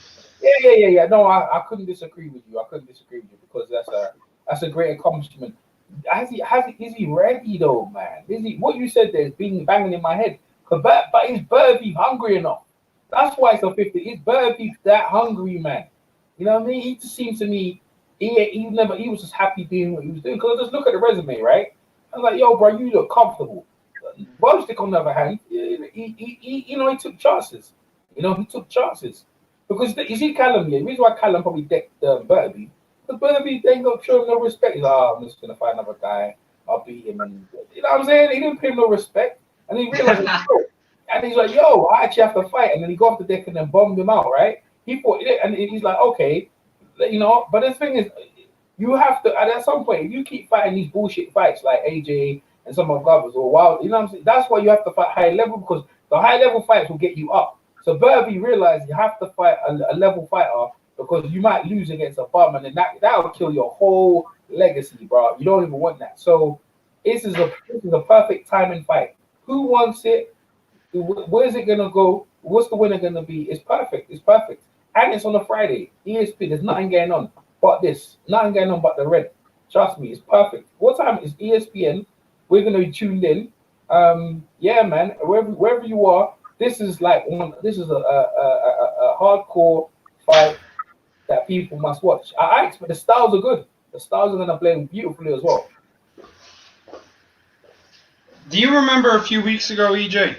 Yeah. No, I couldn't disagree with you. Because that's a great accomplishment. Is he ready though, man? Is he? What you said there is banging in my head. But is Beterbiev hungry enough? That's why it's a 50. Is Beterbiev that hungry, man? You know what I mean? He just seems to me, he was just happy doing what he was doing. Because just look at the resume, right? I was like, yo, bro, you look comfortable. Gvozdyk, on the other hand, he took chances. He took chances. Because you see Callum here, the reason why Callum probably decked Beterbiev, because Beterbiev ain't got show him no respect. He's like, I'm just going to find another guy. I'll beat him. And you know what I'm saying? He didn't pay him no respect. And he realized, and he's like, yo, I actually have to fight. And then he got off the deck and then bombed him out, right? He fought it, and he's like, okay, but the thing is, you have to, at some point, if you keep fighting these bullshit fights like AJ and some of the others, or Wild, you know what I'm saying? That's why you have to fight high level, because the high level fights will get you up. So Beterbiev realized you have to fight a level fighter because you might lose against a bum, and then that will kill your whole legacy, bro. You don't even want that. So this is a perfect timing fight. Who wants it? Where's it gonna go? What's the winner gonna be? It's perfect. And it's on a Friday. ESPN, there's nothing going on but this. Nothing going on but the red. Trust me, it's perfect. What time is ESPN? We're gonna be tuned in. Yeah, man. Wherever you are, this is like this is a hardcore fight that people must watch. I expect the styles are good. The styles are gonna play beautifully as well.
Do you remember a few weeks ago, EJ?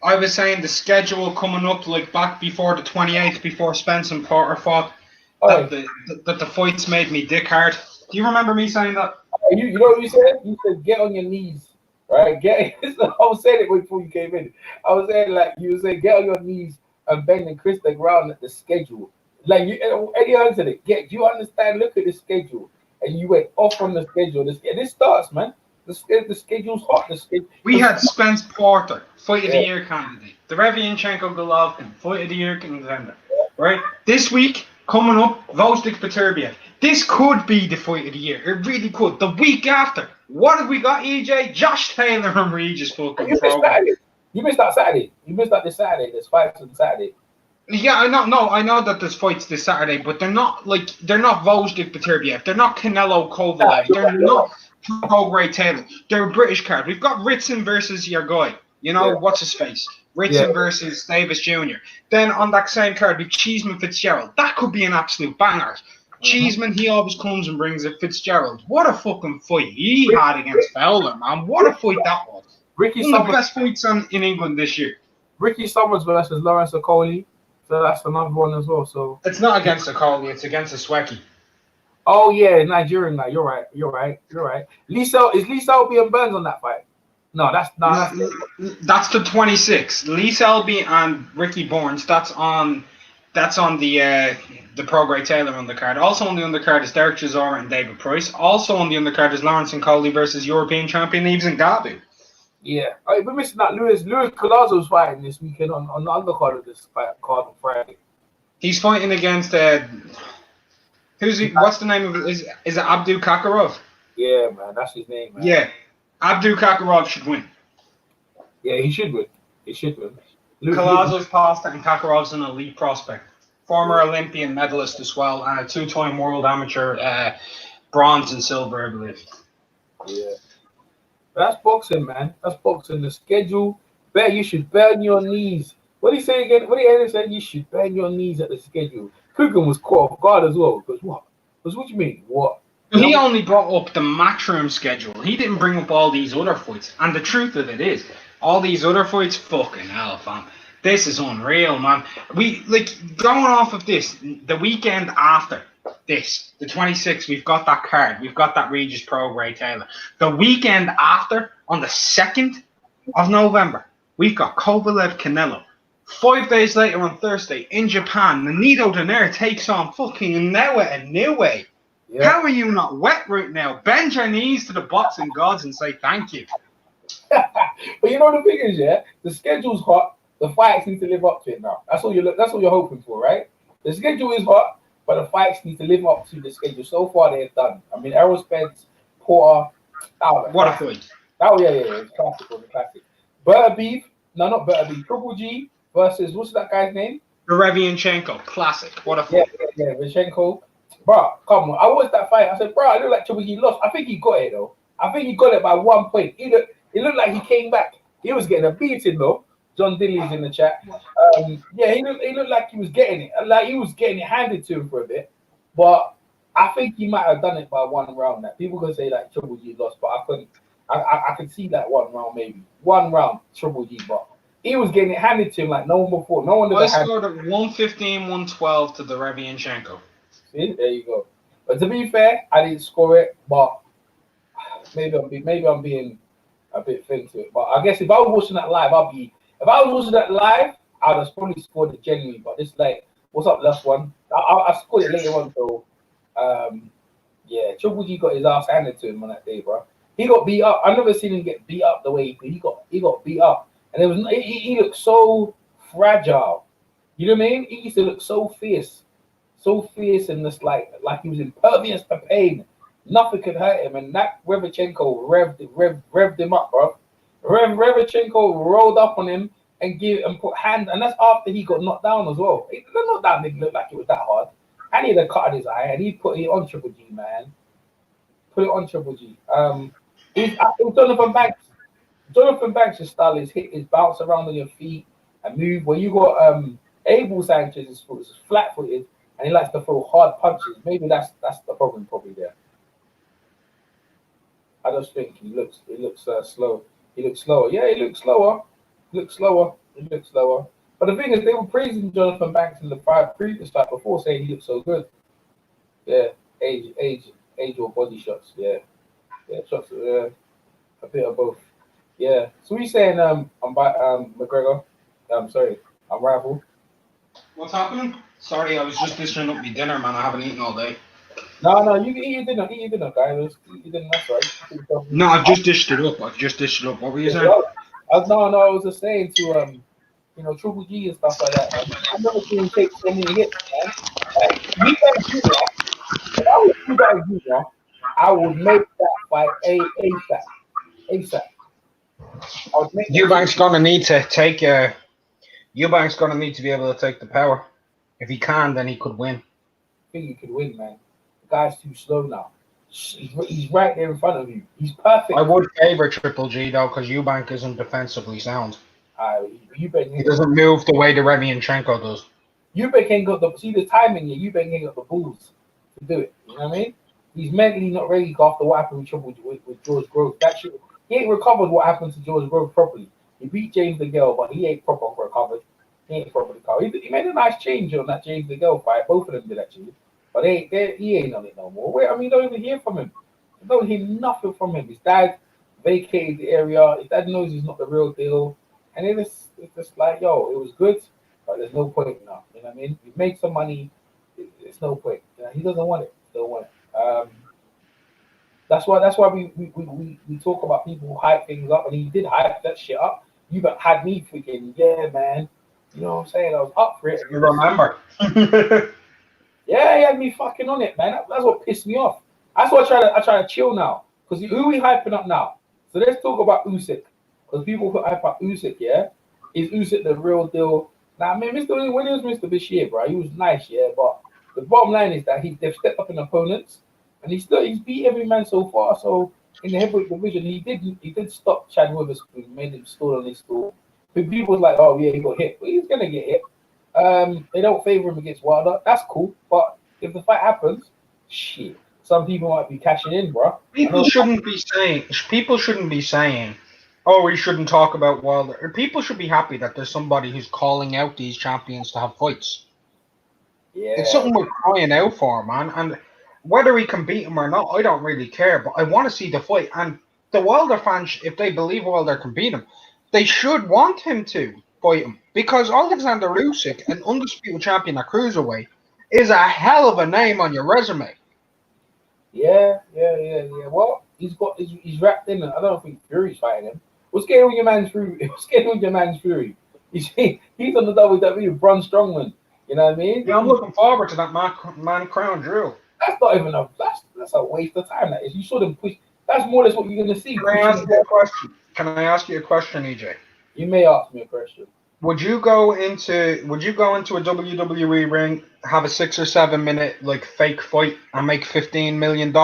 I was saying the schedule coming up, like back before the 28th, before Spence and Porter fought, that the fights made me dick hard. Do you remember me saying that?
You know what you said? You said get on your knees, right? I was saying it before you came in. I was saying you were saying get on your knees and bend and kiss the ground at the schedule. Like Eddie Hearn said it. Do you understand? Look at the schedule, and you went off on the schedule. This starts, man. The schedule's hot.
We had Spence Porter, fight of the year candidate. Derevianchenko Golovkin, fight of the year contender. Right? This week, coming up, Gvozdyk Beterbiev. This could be the fight of the year. It really could. The week after, what have we got, EJ? Josh Taylor and Regis fucking program.
You missed out Saturday. You missed out this Saturday. There's fights on Saturday.
Yeah, I know. No, I know that there's fights this Saturday, but they're not Gvozdyk Beterbiev. They're not Canelo Kovalev. They're not Pro Grey Taylor. They're a British card. We've got Ritson versus your guy. What's his face? Ritson versus Davis Jr. Then on that same card, we've Cheeseman Fitzgerald. That could be an absolute banger. Cheeseman, he always comes and brings it. Fitzgerald, what a fucking fight he had against Fowler, man. What a fight that was.
Ricky
One of the
Summers,
best fights in England this year.
Ricky Summers versus Lawrence Okoli. So that's another one as well. So
It's not against Okoli, it's against Sweki.
oh yeah, Nigerian guy. You're right. Lisa is Lisa Selby and Burns on that fight? No, that's not.
That's the 26th. Lee Selby and Ricky Burns. That's on the Pro Grey Taylor undercard. Also on the undercard is Derek Chisora and David Price. Also on the undercard is Lawrence Nkoli versus European champion Yves Ngabu.
Yeah, we're missing that. Louis Collazo's fighting this weekend on the undercard of this fight card on Friday.
He's fighting against who's he? What's the name of it? Is it Abdu Kakarov?
Yeah, man, that's his name, man.
Yeah, Abdu Kakarov should win.
Yeah, he should win.
Collazo's past and Kakarov's an elite prospect. Former Olympian medalist as well, and a two-time world amateur bronze and silver, I believe.
Yeah. That's boxing, man. That's boxing. The schedule. You should bend your knees. What did he say again? What did he say? You should bend your knees at the schedule. Coogan was caught off guard as well. Because what? Because what do you mean? What?
He only brought up the matchroom schedule. He didn't bring up all these other fights. And the truth of it is, all these other fights, fucking hell, fam. This is unreal, man. We, going off of this, the weekend after this, the 26th, we've got that card. We've got that Regis Pro Grey Taylor. The weekend after, on the 2nd of November, we've got Kovalev Canelo. 5 days later on Thursday, in Japan, Nonito Donaire takes on fucking Inoue and Inoue. Yeah. How are you not wet right now? Bend your knees to the boxing gods and say thank you.
But you know the thing is, yeah, the schedule's hot. The fights need to live up to it now. That's what you're hoping for, right? The schedule is hot, but the fights need to live up to the schedule. So far, they're done. I mean, Errol Spence, Porter,
what a fight!
Oh yeah, it's classic. Beterbiev, no, not Beterbiev. Triple G versus what's that guy's name?
Derevianchenko, classic. What a fight!
Yeah, Vichenko. Bro, come on. I watched that fight. I said, bro, I look like Triple G lost. I think he got it though. I think he got it by 1 point. It looked like he came back. He was getting a beating though. John Dilly's in the chat. Yeah, he looked like he was getting it. Like he was getting it handed to him for a bit. But I think he might have done it by 1 round. That people could say like Triple G lost, but I couldn't. I could see that 1 round maybe. 1 round Triple G, but he was getting it handed to him like no one before. No one ever had.
I scored at 115-112 to Derevianchenko.
See, there you go. But to be fair, I didn't score it, but maybe I'm being a bit thin to it. But I guess if I was watching that live, I'd have probably scored it genuinely. But it's like, what's up, last one? I scored it later on, so yeah, Triple G got his ass handed to him on that day, bro. He got beat up. I've never seen him get beat up the way he got beat up, and it was he looked so fragile. You know what I mean? He used to look so fierce, and just like he was impervious to pain. Nothing could hurt him, and that Revchenko revved him up, bro. Revchenko rolled up on him and put hand, and that's after he got knocked down as well. The knockdown didn't look like it was that hard. And he had a cut in his eye, and he put it on Triple G, man. Put it on Triple G. Jonathan Banks. Jonathan Banks' style is bounce around on your feet and move. Where you got Abel Sanchez is flat-footed, and he likes to throw hard punches. Maybe that's the problem probably there. I just think he looks slow. He looks slower. Yeah, he looks slower. But the thing is, they were praising Jonathan Banks in the previous fight before, saying he looked so good. Yeah, age or body shots. Yeah, shots. A bit of both. Yeah. So we saying I'm McGregor. I'm sorry, I'm Rival.
What's happening? Sorry, I was just dishing up my dinner, man. I haven't eaten all day.
No, you can eat your dinner. Eat your dinner, guys. Eat your dinner. That's right.
No, I've just dished it up. What were you saying?
I was just saying to Triple G and stuff like that. I've never seen him take so many hits, man. Like, you guys do that. If I was you guys do that, I would make that fight ASAP.
Eubank's gonna need to take Eubank's gonna need to be able to take the power. If he can, then he could win.
I think he could win, man. The guy's too slow now. He's right there in front of you. He's perfect.
I would favor Triple G though, because Eubank isn't defensively sound. He doesn't move the way Derevianchenko does.
Eubank ain't got the timing. Eubank ain't got the balls to do it. You know what I mean? He's mentally not ready after what happened with George Grove. That shit, he ain't recovered what happened to George Grove properly. He beat James DeGale, but he ain't proper recovered. He ain't properly recovered. He made a nice change on that James DeGale fight. Both of them did actually. But he ain't on it no more. I mean, don't even hear from him. I don't hear nothing from him. His dad vacated the area. His dad knows he's not the real deal. And it's just like, yo, it was good, but there's no point now. You know what I mean? You make some money, it's no point. You know, he doesn't want it. Don't want it. That's why we talk about people who hype things up, and he did hype that shit up. You had me freaking, yeah, man. You know what I'm saying? I was up for it.
You remember?
Yeah, he had me fucking on it, man. That's what pissed me off. That's why I try to chill now. Because who we hyping up now? So let's talk about Usyk. Because people who hype up Usyk, yeah? Is Usyk the real deal? Nah, man, when he was Mr. Bashir, bro, he was nice, yeah? But the bottom line is that they've stepped up in opponents, and he's beat every man so far. So in the heavyweight division, he did stop Chad Witherspoon, made him stall on his stool. But people was like, oh, yeah, he got hit. But he's going to get hit. They don't favor him against Wilder. That's cool. But if the fight happens, shit. Some people might be cashing in, bro.
People shouldn't be saying, oh, we shouldn't talk about Wilder. People should be happy that there's somebody who's calling out these champions to have fights.
Yeah.
It's something we're crying out for, man. And whether he can beat him or not, I don't really care. But I want to see the fight. And the Wilder fans, if they believe Wilder can beat him, they should want him to fight him. Because Oleksandr Usyk, an undisputed champion at cruiserweight, is a hell of a name on your resume.
Yeah. Well, he's wrapped in. I don't think Fury's fighting him. What's getting with your man's Fury? What's getting with your man's Fury? He's on the WWE with Braun Strowman. You know what I mean?
Yeah, I'm looking forward to that man Crown Jewel.
That's not even that's a waste of time. That is. You saw them push. That's more or less what you're gonna see.
Can I ask you a question? EJ?
You may ask me a question.
Would you go into a WWE ring, have a 6 or 7 minute like fake fight, and make $15 million,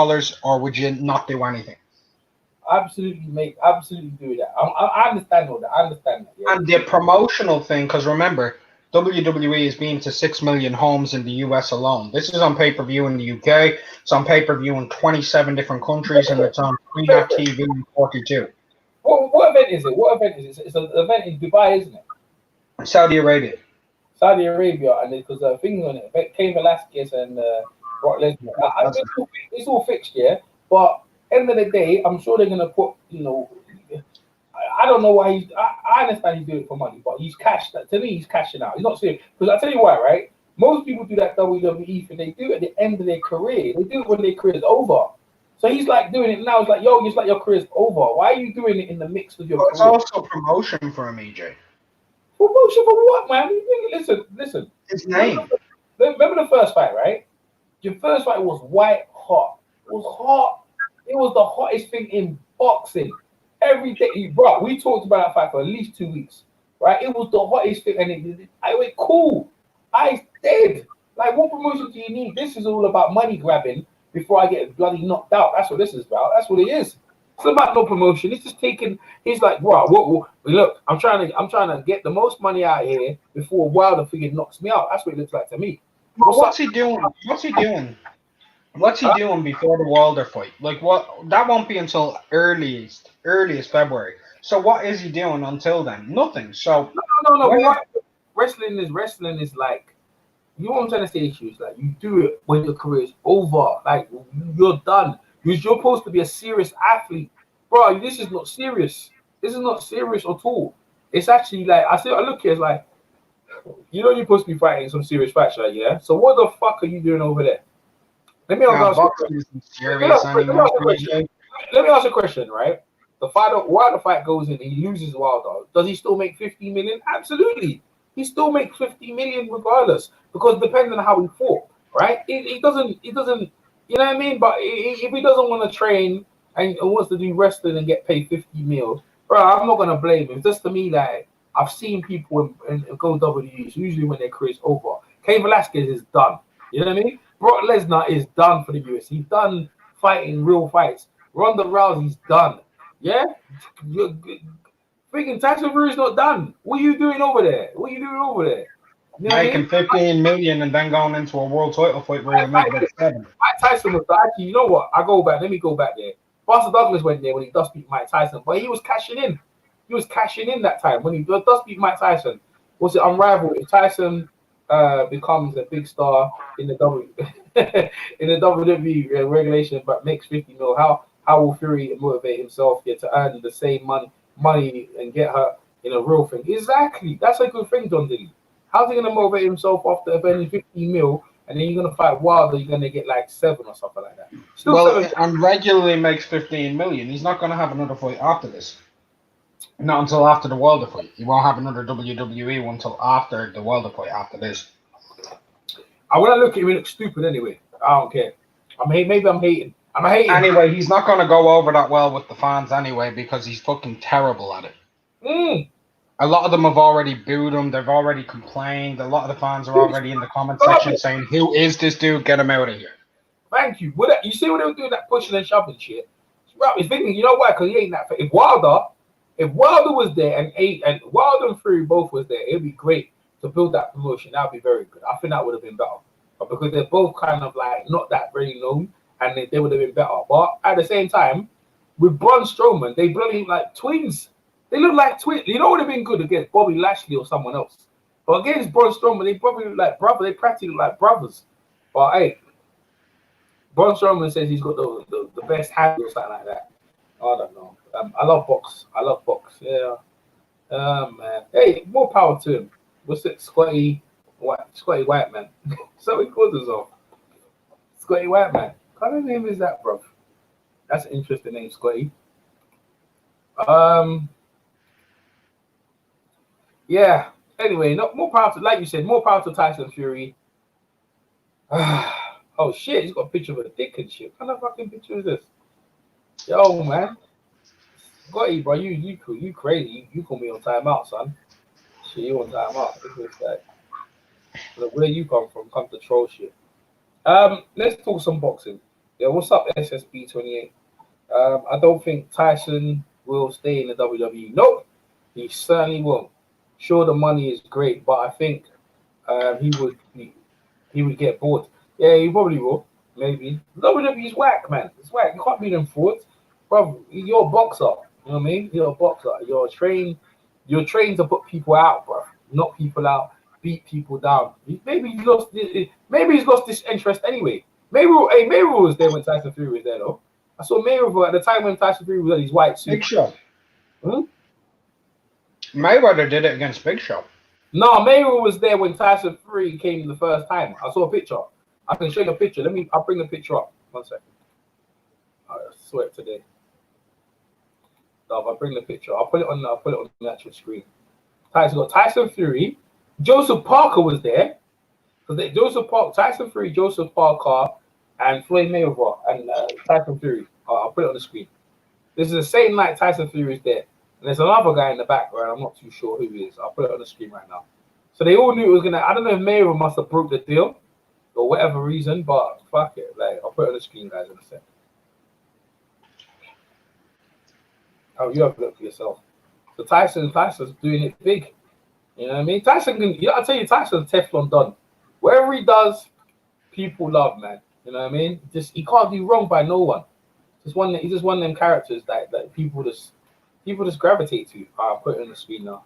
or would you not do anything?
Absolutely do that. I understand all that. I understand that. Yeah.
And the promotional thing, because remember, WWE is being to 6 million homes in the US alone. This is on pay-per-view in the UK. It's on pay-per-view in 27 different countries, and it's on Freenet TV in 42.
What event is it? It's an event in Dubai, isn't it?
Saudi Arabia,
and because things on it, Cain Velasquez and Brock Lesnar. It's all fixed, yeah. But end of the day, I'm sure they're gonna put, I don't know why I understand he's doing it for money, but he's cashed. To me, he's cashing out. He's not serious. Because I tell you why, right? Most people do that WWE thing. They do it at the end of their career. They do it when their career is over. So he's like doing it now. It's like, yo, it's like your career's over. Why are you doing it in the mix with your career?
It's also promotion for him, EJ.
Promotion for what, man? Listen.
His name.
Remember the first fight, right? Your first fight was white hot. It was hot. It was the hottest thing in boxing. Every day, bro, we talked about that fight for at least 2 weeks, right? It was the hottest thing, and I went cool. I did. Like, what promotion do you need? This is all about money grabbing before I get bloody knocked out. That's what this is about. That's what it is. It's about no promotion. It's just taking. He's like, bro, look, I'm trying to get the most money out here before Wilder figure knocks me out. That's what it looks like to me.
What's he doing? What's he doing before the Wilder fight? Like, what? That won't be until earliest February. So what is he doing until then? Nothing. So
no. Wrestling is like, you know what I'm trying to say? Issues like you do it when your career is over. Like you're done. You're supposed to be a serious athlete, bro. This is not serious. This is not serious at all. It's actually like I look here. It's like, you're supposed to be fighting some serious fights, right? Yeah. So what the fuck are you doing over there? Let me ask you a question, right? While the fight goes in and he loses Wilder, does he still make 50 million? Absolutely. He still makes 50 million regardless, because depending on how he fought, right? It doesn't, you know what I mean? But if he doesn't want to train and wants to do wrestling and get paid 50 mil, bro, I'm not going to blame him. Just to me, like, I've seen people in go WWEs, usually when their career's over. Cain Velasquez is done. You know what I mean? Brock Lesnar is done for the UFC. He's done fighting real fights. Ronda Rousey's done. Yeah? Freaking Tyson Fury's not done. What are you doing over there? You know what I
Making
mean?
15 million and then going into a world title fight where you'll make about 7.
Mike Tyson was actually, you know what? I go back. Let me go back there. Buster Douglas went there when he does beat Mike Tyson, but he was cashing in. He was cashing in that time when he does beat Mike Tyson. Was it unrivaled? If Tyson becomes a big star in the in the WWE regulation, but makes 50 mil, how will Fury motivate himself here to earn the same money and get her in a real thing? Exactly. That's a good thing, John Dilly. How's he gonna motivate himself after earning 15 mil? And then you're gonna fight Wilder, you're gonna get like 7 or something like that. Still
Well,
7.
and regularly makes 15 million. He's not going to have another fight after this. Not until after the Wilder fight. He won't have another WWE one until after the Wilder fight. After this,
When I look at him, he looks stupid anyway. I don't care. Maybe I'm hating. I'm hating.
anyway, he's not going to go over that well with the fans anyway because he's fucking terrible at it. A lot of them have already booed him. They've already complained. A lot of the fans are already in the comment section saying, "Who is this dude? Get him out of here."
Thank you. You see what they were doing, that pushing and shoving shit? Right, he's thinking, you know why? Because he ain't that. If Wilder was there and Wilder and Fury both was there, it'd be great to build that promotion. That'd be very good. I think that would have been better. But because they're both kind of like not that very known, and they would have been better. But at the same time, with Braun Strowman, they bloody like twins. They look like twins. You know what would have been good against Bobby Lashley or someone else. But against Braun Strowman, they probably look like brothers. They practically look like brothers. But hey, Braun Strowman says he's got the best hand or something like that. I don't know. I love box. Yeah. Man. Hey, more power to him. What's it? Scotty White Man. So he calls himself. Scotty White Man. What kind of name is that, bro? That's an interesting name, Scotty. Yeah. Anyway, more power to, like you said, more power to Tyson Fury. Oh shit, he's got a picture of a dick and shit. What kind of fucking picture is this? Yo, man. Scotty, bro, you crazy. You call me on timeout, son. Shit, you on timeout. It's like, look, where you come from? Come to troll shit. Let's talk some boxing. Yeah, what's up, SSB28? I don't think Tyson will stay in the WWE. Nope, he certainly won't. Sure, the money is great, but I think he would get bored. Yeah, he probably will. Maybe. WWE's whack, man. It's whack. You can't beat them forwards. Bro, you're a boxer. You know what I mean? You're a boxer. You're trained to put people out, bro. Knock people out, beat people down. Maybe he's lost this interest anyway. Mayweather was there when Tyson Fury was there, though. I saw Mayweather at the time when Tyson Fury was in his white suit.
Big Show. Mayweather did it against Big Show.
No, Mayweather was there when Tyson Fury came the first time. I saw a picture. I can show you a picture. I'll bring the picture up. 1 second. I swear today. I'll bring the picture. I'll put it on the actual screen. Tyson Fury. Joseph Parker was there. Tyson Fury, Joseph Parker, and Floyd Mayweather and Tyson Fury. I'll put it on the screen. This is the same night Tyson Fury is there. And there's another guy in the background. I'm not too sure who he is. I'll put it on the screen right now. So they all knew it was gonna. I don't know if Mayweather must have broke the deal or whatever reason, but fuck it. Like, I'll put it on the screen, guys, in a sec. Oh, you have to look for yourself. So Tyson's doing it big. You know what I mean? I'll tell you, Tyson's Teflon done. Whatever he does, people love, man. You know what I mean? He can't do wrong by no one. He's just one of them characters that people just gravitate to. I'll put it on the screen now.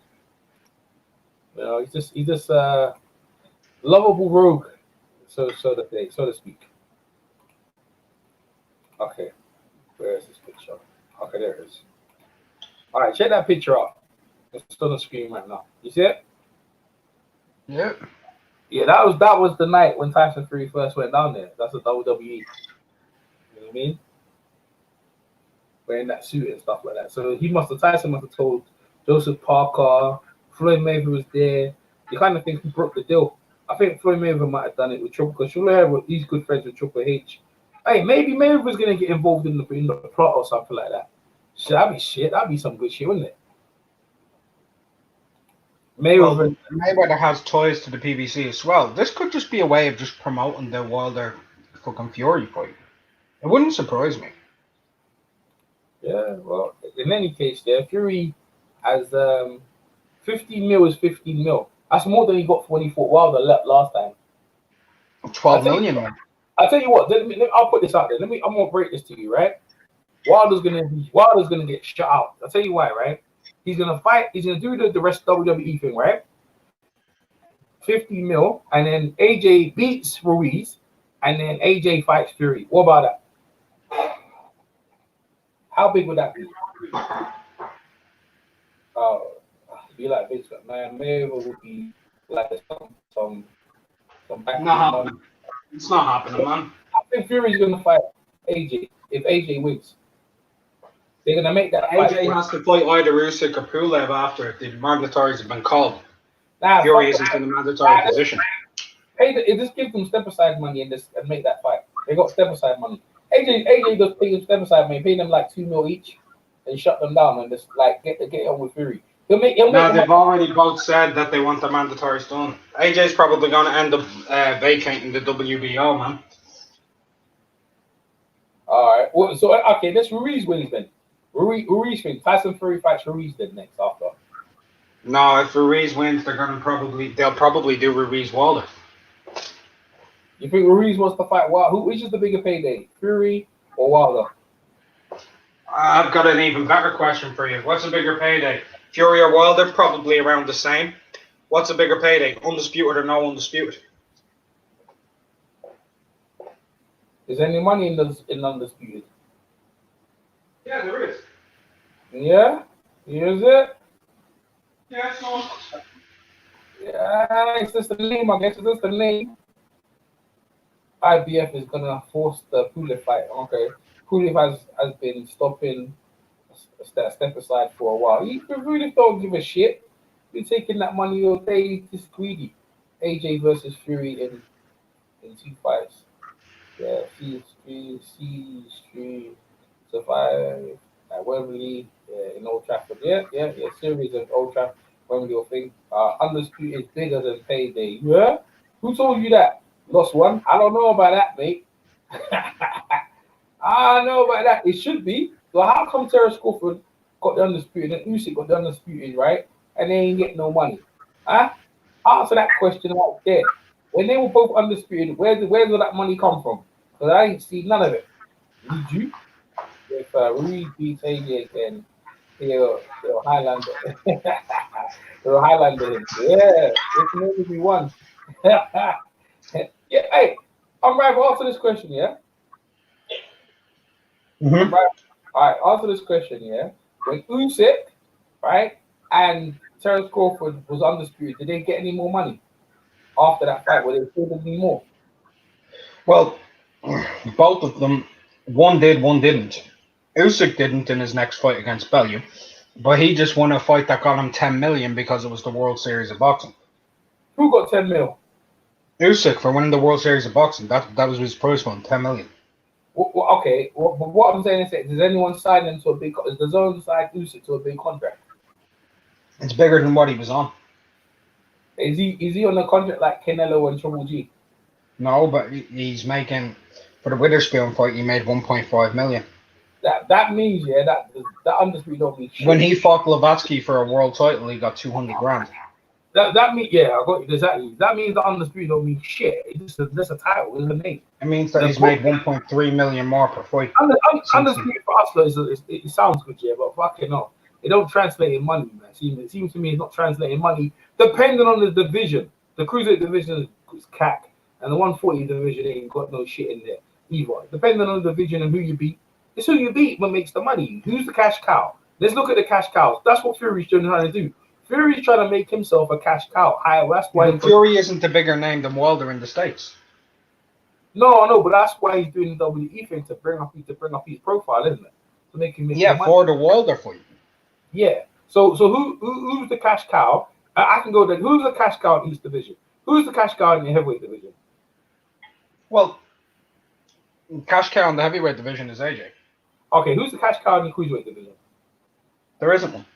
You know, he's just lovable rogue, so to speak. Okay, where is this picture? Okay, there it is. All right, check that picture out. It's on the screen right now. You see it?
Yeah.
Yeah, that was the night when Tyson Fury first went down there. That's the WWE. You know what I mean? Wearing that suit and stuff like that. So Tyson must have told Joseph Parker, Floyd Mayweather was there. You kind of think he broke the deal. I think Floyd Mayweather might have done it with because he's good friends with Triple H. Hey, maybe Mayweather's gonna get involved in the plot or something like that. That'd be some good shit, wouldn't it?
Mayweather has ties to the PBC as well. This could just be a way of just promoting the Wilder fucking Fury fight. It wouldn't surprise me.
Yeah, well, in any case, Fury has 15 mil is 15 mil. That's more than he got when he fought Wilder last time.
12 million, man.
I'll tell you what. I'll put this out there. I'm gonna break this to you, right? Wilder's gonna get shut out. I'll tell you why, right? He's gonna fight. He's gonna do the rest WWE thing, right? 50 mil, and then AJ beats Ruiz, and then AJ fights Fury. What about that? How big would that be? Be like Vince McMahon. Maybe it would be like some back.
No, it's not happening, man.
I think Fury's gonna fight AJ if AJ wins. They're gonna make that.
AJ has to fight either Usyk or Pulev after the mandatories have been called.
Nah,
Fury isn't in the mandatory position.
Just give them step aside money and make that fight. They got step aside money. AJ does pay them step aside money, pay them like 2 mil each, and shut them down and just like get on with Fury. They've
already both said that they want the mandatories done. AJ's probably going to end up vacating the WBO, man.
All right. Well, so okay, let's Ruiz wins then. Ruiz wins. Tyson Fury fights Ruiz then next after.
No, if Ruiz wins, they'll probably do Ruiz Wilder.
You think Ruiz wants to fight Wilder? Which is the bigger payday, Fury or Wilder?
I've got an even better question for you. What's a bigger payday? Fury or Wilder? Probably around the same. What's a bigger payday? Undisputed or no undisputed?
Is there any money in undisputed?
Yeah, there is.
Yeah? Is it?
Yeah, so.
Yeah, it's just the name, I guess. It's just the name. IBF is gonna force the Pulev fight. Okay. Pulev has been stopping step aside for a while. He really don't give a shit. He's taking that money all day. He's just greedy. AJ versus Fury in 2 fights. Yeah, C3 survive at Wembley in Old Trafford. Yeah. Series of Old Trafford, Wembley or thing. Undisputed is bigger than payday. Yeah? Who told you that? Lost one. I don't know about that, mate. I don't know about that. It should be. So how come Terence Crawford got the undisputed and Usyk got the undisputed, right? And they ain't getting no money? Huh? Answer that question right there. When they were both undisputed, where did that money come from? Because I ain't seen none of it. Did you? If Ruiz beats AJ again, they'll Highlander. They'll Highlander him. Yeah, it's maybe we won. Yeah, hey, I'm right. Answer this question, yeah?
Mm-hmm.
Right. All right, answer this question, yeah? When Usyk, right, and Terence Crawford was undisputed, did they get any more money after that fight? Were they paid any more?
Well, both of them, one did, one didn't. Usyk didn't in his next fight against Bellew, but he just won a fight that got him 10 million because it was the World Series of Boxing.
Who got 10 mil?
Usyk for winning the World Series of Boxing. That was his prize fund, 10 million.
Well, okay, but what I'm saying is, does anyone sign him to a big? Does anyone sign Usyk to a big contract?
It's bigger than what he was on.
Is he on a contract like Canelo and Triple G?
No, but he's making for the Witherspoon fight. He made 1.5 million.
That means that undisputed don't mean shit.
When he fought Blavatsky for a world title, he got 200 grand.
That means I got you exactly. That means the undisputed don't mean shit. It's just a title. It's a name.
It means that he's made 1.3 million more per fight.
Undisputed for us, though, it sounds good, yeah, but fucking no, it don't translate in money, man. It seems to me it's not translating money. Depending on the division, the cruiserweight division is cack, and the 140 division ain't got no shit in there either. Depending on the division and who you beat, it's who you beat what makes the money. Who's the cash cow? Let's look at the cash cows. That's what Fury's trying to do. Fury's trying to make himself a cash cow. That's why
Fury isn't a bigger name than Wilder in the States.
No, but that's why he's doing the WWE thing to bring up his profile, isn't it? To make him
for the Wilder fight.
Yeah. So who's the cash cow? I can go there. Who's the cash cow in each division? Who's the cash cow in the heavyweight division?
Well, cash cow in the heavyweight division is AJ.
Okay, who's the cash cow in the cruiserweight division?
There isn't one.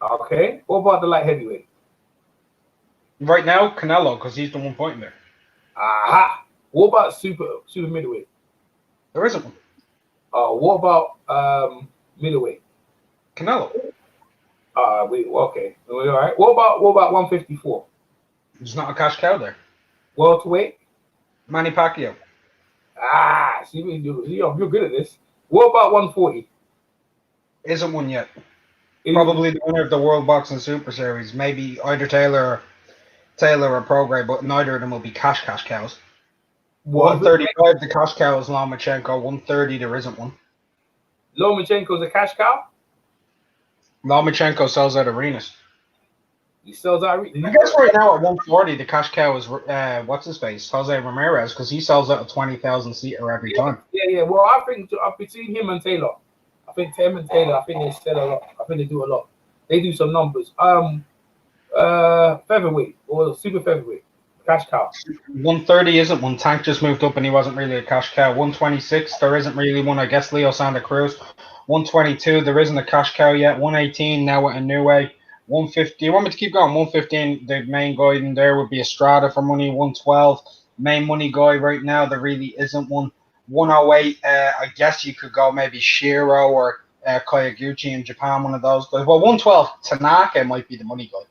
Okay. What about the light heavyweight?
Right now, Canelo, because he's the one pointing there.
Aha. What about super middleweight?
There isn't one.
What about middleweight?
Canelo.
Okay. All right. What about 154?
There's not a cash cow there.
Welterweight.
Manny Pacquiao.
See, you're good at this. What about 140?
Isn't one yet. Probably the winner of the World Boxing Super Series. Maybe either Taylor or Prograis, but neither of them will be cash cows. 135, the cash cow is Lomachenko. 130, there isn't one.
Lomachenko's a cash cow?
Lomachenko sells out arenas.
He sells out.
I guess right now at 140, the cash cow is what's his face, Jose Ramirez, because he sells out a 20,000 seater every time.
Yeah. Well, I think between him and Taylor, I think they sell a lot. I think they do a lot. They do some numbers. Featherweight or super featherweight, cash cow.
130 isn't one. Tank just moved up and he wasn't really a cash cow. 126, there isn't really one. I guess Leo Santa Cruz. 122, there isn't a cash cow yet. 118 now with a new way. 150. You want me to keep going? 115. The main guy in there would be Estrada for money. 112. Main money guy right now. There really isn't one. 108. I guess you could go maybe Shiro or Koyaguchi in Japan. One of those guys. Well, 112. Tanaka might be the money guy.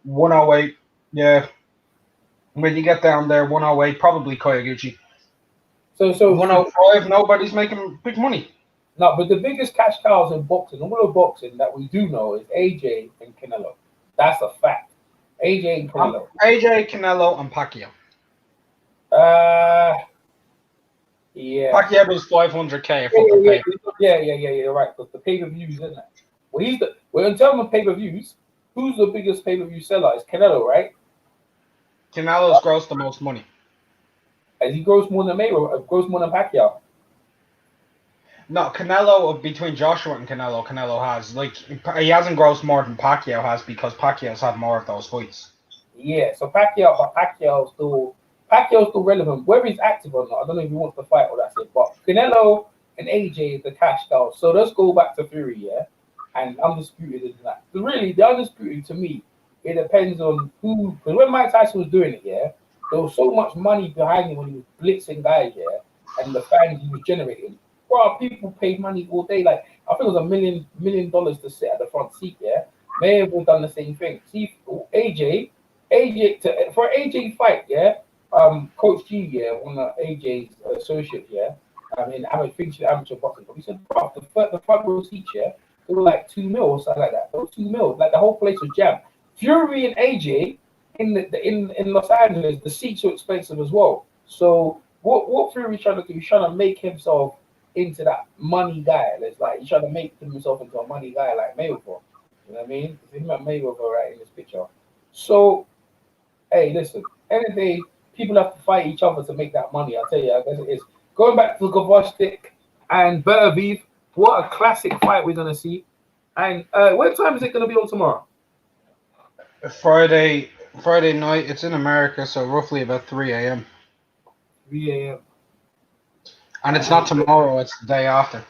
108. Yeah. When you get down there, 108. Probably Koyaguchi. So 105. Nobody's making big money.
No, but the biggest cash cows in boxing, all of boxing that we do know is AJ and Canelo. That's a fact. AJ and Canelo.
AJ, Canelo, and Pacquiao.
Yeah.
Pacquiao was 500K.
Yeah, you're right. Because the pay-per-views, isn't it? Well, in terms of pay-per-views, who's the biggest pay-per-view seller? It's Canelo, right?
Canelo's grossed the most money.
Has he grossed more than Mayweather? Grossed more than Pacquiao?
No, Canelo, between Joshua and Canelo has, he hasn't grossed more than Pacquiao has because Pacquiao's had more of those fights.
Yeah, so Pacquiao's still relevant. Whether he's active or not, I don't know if he wants to fight or that's it. But Canelo and AJ is the cash cow. So let's go back to Fury, yeah? And undisputed is that. So really, the undisputed to me, it depends on who. Because when Mike Tyson was doing it, yeah, there was so much money behind him when he was blitzing guys, yeah, and the fans he was generating. Well, people paid money all day. Like I think it was $1 million to sit at the front seat. Yeah, may have all done the same thing. See, for AJ fight. Yeah, Coach G. Yeah, one of AJ's associates. Yeah, I mean, amateur boxing. But he said, bro, the front row seats. Yeah, they were like $2 million or something like that. They were $2 million. Like the whole place was jammed. Fury and AJ in Los Angeles, the seats were expensive as well. So what Fury's trying to do? He's trying to make himself into that money guy. It's like he's trying to make himself into a money guy like Mayweather. You know what I mean? It's him and Mayweather right in this picture. So, hey, listen, any day people have to fight each other to make that money. I'll tell you, I guess it is. Going back to Gvozdyk and Beterbiev, what a classic fight we're gonna see. And what time is it gonna be on tomorrow?
Friday night. It's in America, so roughly about 3 a.m.
3 a.m.
And it's not tomorrow, it's the day after.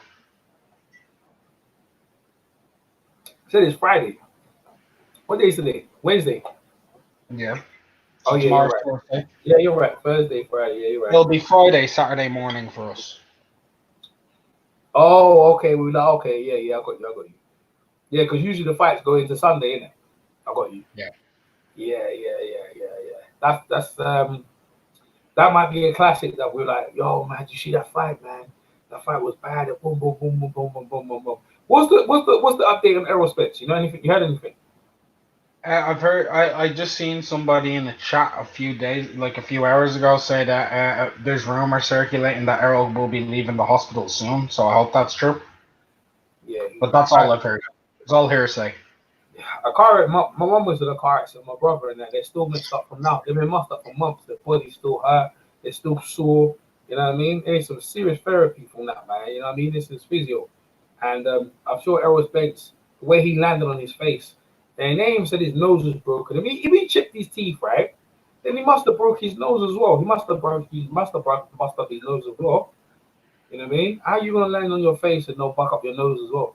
Said it's Friday. What day is today? Wednesday.
Yeah.
So yeah, you're right.
Thursday.
Yeah, you're right. Thursday, Friday. Yeah, you're right.
It'll be Friday, Saturday morning for us.
Oh, okay. Okay. Yeah, I got you. Yeah, because usually the fights go into Sunday, innit? I got you.
Yeah.
That's that might be a classic that we're like, yo, man, did you see that fight, man? That fight was bad. Boom, boom, boom, boom, boom, boom, boom, boom, boom. What's the update on Aerospace? You know anything? You heard anything?
I've heard. I just seen somebody in the chat a few hours ago, say that there's rumors circulating that Errol will be leaving the hospital soon. So I hope that's true.
Yeah.
But that's all I've heard. It's all hearsay.
A car. My mom was in a car accident. My brother and that. They're still messed up from now. They've been messed up for months. Their body's still hurt. They're still sore. You know what I mean? There's some serious therapy from that, man. You know what I mean? This is physio. And I'm sure Errol Spence, the way he landed on his face, and they even said his nose was broken. I mean, if he chipped his teeth, right, then he must have broke his nose as well. He must have bust up his nose as well. You know what I mean? How are you gonna land on your face and not buck up your nose as well?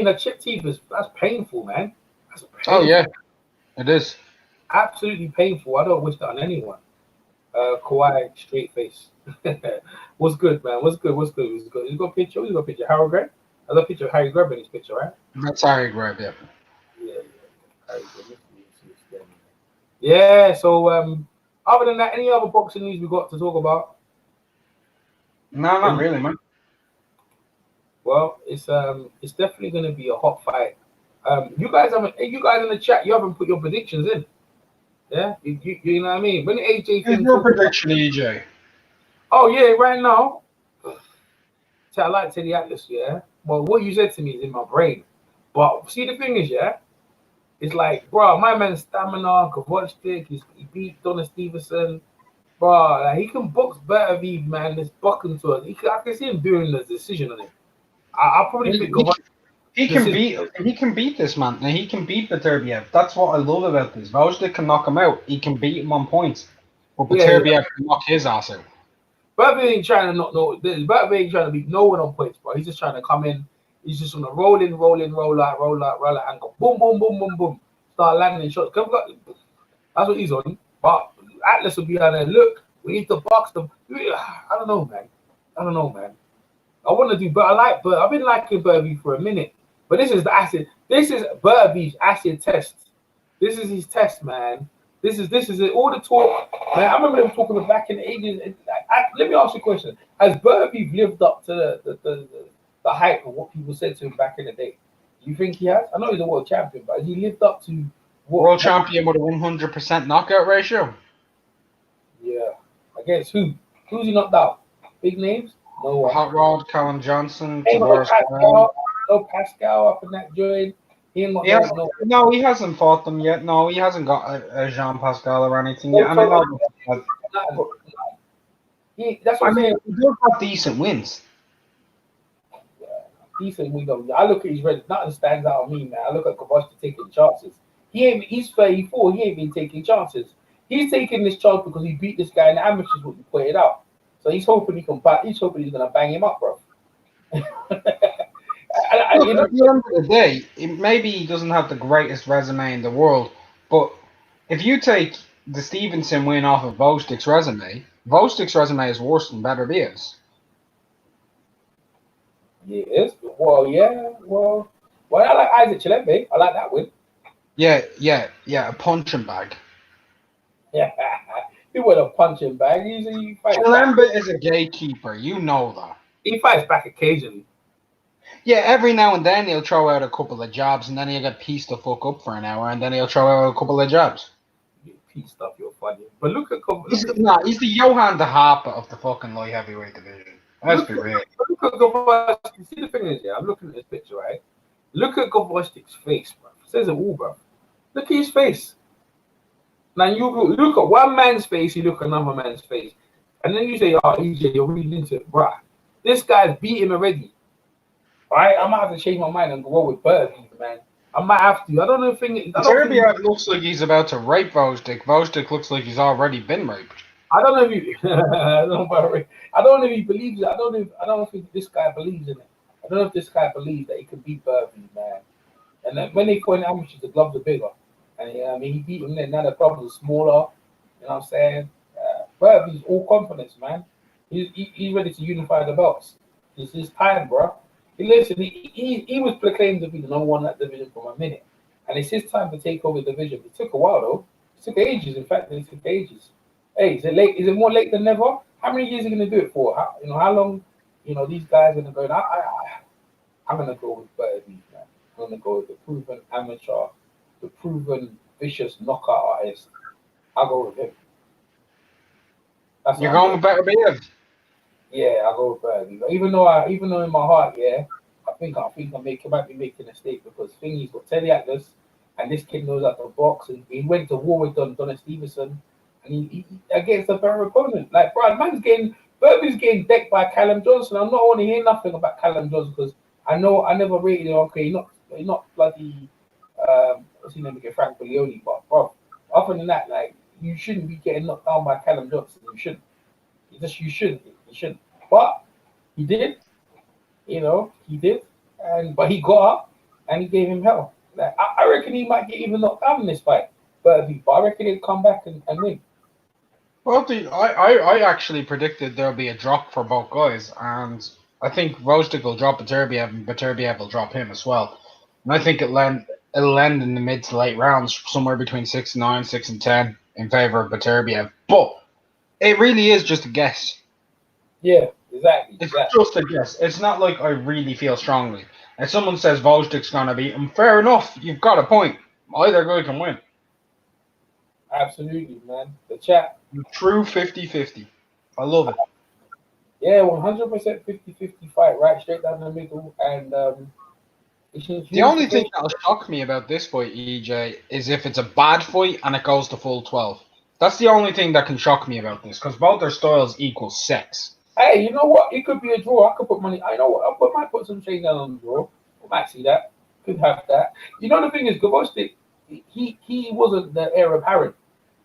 A chipped teeth that's painful, man. That's painful.
Oh yeah, it is.
Absolutely painful. I don't wish that on anyone. Kawhi, straight face. What's good, man? What's good? He's got a picture. Harold Greb. There's a picture of Harry Greb in his picture, right?
That's Harry Greb, yeah.
Yeah. Harry Greb. Yeah. So other than that, any other boxing news we got to talk about?
No, not really, man.
Well, it's definitely going to be a hot fight. You guys in the chat, you haven't put your predictions in. Yeah, you know what I mean. When the AJ
Here's
thing
your
talk about,
prediction, EJ.
oh yeah, right now, so I like Teddy Atlas, yeah. Well, what you said to me is in my brain. But see, the thing is, yeah, it's like, bro, my man's stamina, Gvozdyk, he beat Donna Stevenson, bro. Like, he can box better, man. This bucking to us. I can see him doing the decision on it. I probably think Gvozdyk.
He can beat this man, and he can beat Beterbiev. That's what I love about this. Gvozdyk can knock him out. He can beat him on points, but
Yeah,
Beterbiev can knock his ass out.
Beterbiev ain't trying to not know. Beterbiev ain't trying to beat no one on points, bro. He's just trying to come in. He's just gonna roll in, roll out, and go boom, boom, boom, boom, boom. Start landing shots. That's what he's on. But Atlas will be on there. Look, we need to box them. I don't know, man. I want to do, but I've been liking Beterbiev for a minute. But this is the acid. This is Beterbiev's acid test. This is his test, man. This is it. All the talk, man. I remember them talking about back in the 80s. Let me ask you a question: has Beterbiev lived up to the hype of what people said to him back in the day? Do you think he has? I know he's a world champion, but has he lived up to what?
World champion with a 100% knockout ratio.
Yeah. Against who? Who's he knocked out? Big names? No one.
Hot Rod, Callum Johnson,
Ain't got
Tavares.
no Pascal up in that joint. He ain't got
No, he hasn't fought them yet. No, he hasn't got a Jean Pascal or anything yet. And I know
that's what I'm saying.
He does have decent wins.
Decent win. I look at his record. Nothing stands out on me, man. I look at Gvozdyk taking chances. He's 34. He ain't been taking chances. He's taking this chance because he beat this guy in the amateurs. What you pointed out. So he's hoping he can. He's hoping he's gonna bang him up, bro.
At the end of the day, maybe he doesn't have the greatest resume in the world, but if you take the Stevenson win off of Gvozdyk's resume is worse than Beterbiev's.
Yes. Well, yeah. Well, I like Isaac Chilembe. I like that win.
Yeah, a punching bag.
Yeah, he was a punching bag. He fights
Chilembe
back.
is a gatekeeper. You know that.
He fights back occasionally.
Yeah, every now and then he'll throw out a couple of jabs, and then he'll get pieced the fuck up for an hour, and then he'll throw out a couple of jabs.
You pieced up, you're funny. But look at
He's the Johan de Harper of the fucking light heavyweight division. Let's be real.
Look at Gvozdyk. See, the thing is, yeah, I'm looking at this picture, right? Look at Gvozdyk's face, bro. It says it all, bro. Look at his face. Now you look at one man's face, you look at another man's face, and then you say, "Oh, EJ, you're really into it, bro." This guy's beat him already. All right, I might have to change my mind and go with Beterbiev, man. I might have to. I don't know if
Beterbiev looks like he's about to rape Gvozdyk. Gvozdyk looks like he's already been raped.
I don't know if he. I don't know if he believes it. I don't think this guy believes in it. I don't know if this guy believes that he can beat Beterbiev, man. And then when they fought in amateurs, the gloves are bigger. And he beat him then. Now the gloves are smaller. You know what I'm saying? Beterbiev's all confidence, man. He's ready to unify the belts. It's his time, bro. Listen, he was proclaimed to be the number one in that division for a minute. And it's his time to take over the division. It took a while, though. It took ages. In fact, it took ages. Hey, is it late? Is it more late than never? How many years are you going to do it for? How long, these guys are going to go? I'm going to go with Beterbiev, man. I'm going to go with the proven amateur, the proven vicious knockout artist. I'll go with him.
You're going with Beterbiev?
Yeah, I'll go with Beterbiev. Even though in my heart, yeah, I think I might be making a mistake because Thingy's got Teddy Atlas, and this kid knows how to box, and he went to war with Donna Stevenson, and he against a better opponent. Like, bro, Beterbiev's getting decked by Callum Johnson. I'm not want to hear nothing about Callum Johnson because I never rated him. Okay, he's not bloody what's his name again, Frank Buglioni, but bro, other than that, like, you shouldn't be getting knocked down by Callum Johnson. You shouldn't. You shouldn't. But he did. He did. But he got up and he gave him hell. Like, I reckon he might get even knocked down in this fight. But I reckon he'll come back and win.
Well, I actually predicted there'll be a drop for both guys, and I think Gvozdyk will drop Beterbiev, and Beterbiev will drop him as well. And I think it'll end it'll end in the mid to late rounds, somewhere between 6-9, 6-10 in favor of Beterbiev. But it really is just a guess.
Yeah, exactly.
It's just a guess. It's not like I really feel strongly. If someone says Gvozdyk's going to beat him, fair enough. You've got a point. Either guy can win.
Absolutely, man. The chat.
True 50-50. I love it.
Yeah, 100% 50-50 fight, right straight down the middle. And
the only thing that'll shock me about this fight, EJ, is if it's a bad fight and it goes to full 12. That's the only thing that can shock me about this, because both their styles equal sex.
Hey, you know what? It could be a draw. I could put money. I know what. Might put some change down on the draw. I might see that. Could have that. You know the thing is, Gvozdyk, he wasn't the heir apparent,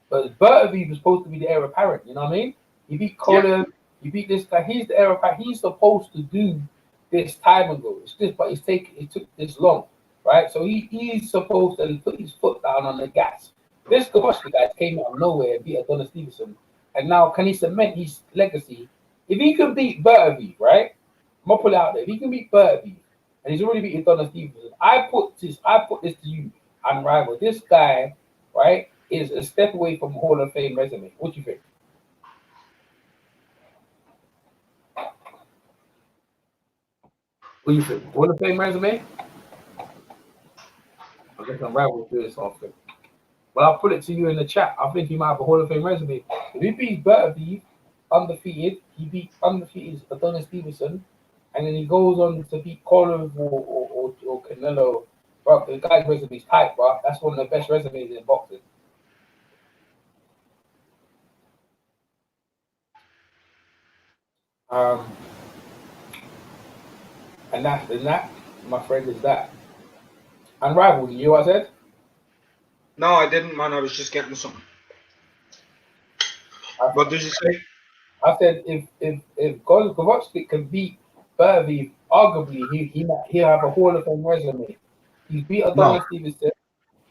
but Beterbiev was supposed to be the heir apparent. You know what I mean? He beat Kolev. He beat this guy. He's the heir apparent. He's supposed to do this time ago. It's just, but it took this long, right? So he's supposed to put his foot down on the gas. This Gvozdyk guy came out of nowhere and beat Adonis Stevenson, and now can he cement his legacy? If he can beat Beterbiev, right? I'm gonna put it out there. If he can beat Beterbiev, and he's already beaten Adonis Stevenson, I put this to you, unrivaled. This guy, right, is a step away from Hall of Fame resume. What do you think? What do you think? Hall of Fame resume? I guess unrivaled do this often. But I'll put it to you in the chat. I think he might have a Hall of Fame resume. If he beats Beterbiev, undefeated, he beat undefeated Adonis Stevenson, and then he goes on to beat Kolev or Canelo. Bro, the guy's resume is tight, bro. That's one of the best resumes in boxing. And that, my friend, is that. Unrivaled, you know what I said?
No, I didn't, man. I was just getting something. What did you say?
I said if Gvozdyk can beat Beterbiev, arguably he'll have a Hall of Fame resume. He beat Adonis Stevenson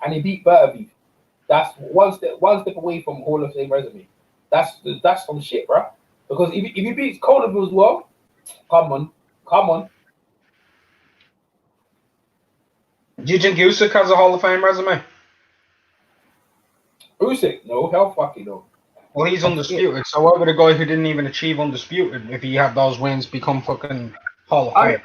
and he beat Beterbiev. That's one step away from Hall of Fame resume. That's some shit, bro. Because if he beats Kolev as well, come on.
Do you think Usyk has a Hall of Fame resume?
Usyk, no, hell fucking no.
Well, he's undisputed. So why would a guy who didn't even achieve undisputed, if he had those wins, become fucking Hall of Fame?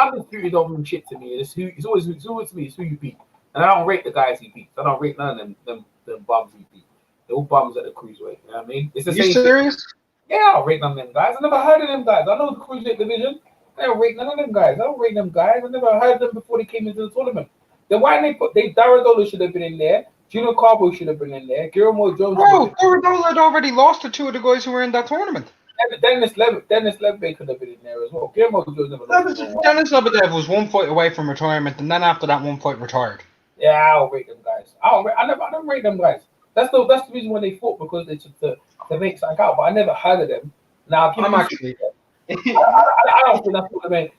Undisputed don't mean shit to me. It's always to me. It's who you beat, and I don't rate the guys he beats. I don't rate none of them bums he beat. They're all bums at the cruiserweight. You know what I mean? It's the same.
You serious?
Thing. Yeah, I don't rate none of them guys. I never heard of them guys. I know the cruiserweight division. I don't rate none of them guys. I don't rate them guys. I never heard of them before they came into the tournament. Then why didn't they Daradola should have been in there. Gino Carbo should have been in there. Guillermo Jones.
Bro, Daradola had already lost to two of the guys who were in that tournament.
Dennis Lebedev could have been in there as well. Guillermo Jones never lost.
Dennis Lebedev was 1 fight away from retirement, and then after that 1 fight retired.
Yeah, I don't rate them guys. I don't rate them guys. That's the reason why they fought, because they took to make something out. But I never heard of them. Now I'm actually. I don't think that's what I mean.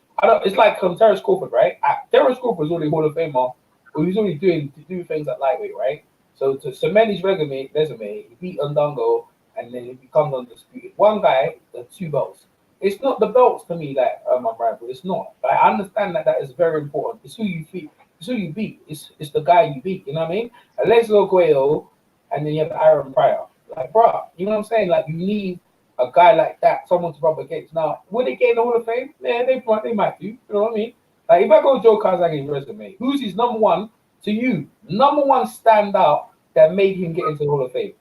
It's like Terrence Crawford, right? Terrence Crawford is already Hall of Famer. Well, he's only doing things at lightweight, right? So to cement his resume, he beat Ndongo, and then he becomes undisputed. One guy, the 2 belts. It's not the belts to me that my rival. It's not. I understand that is very important. It's who you beat. It's who you beat. It's the guy you beat. You know what I mean? Alexo Guayo, and then you have Aaron Pryor. Like, bro, you know what I'm saying? Like, you need a guy like that, someone to rub against. Now, would they get in the Hall of Fame? Yeah, they might do. You know what I mean? Like, if I go Joe Kazaki's resume, who's his number one to you? Number one standout that made him get into the Hall of Fame?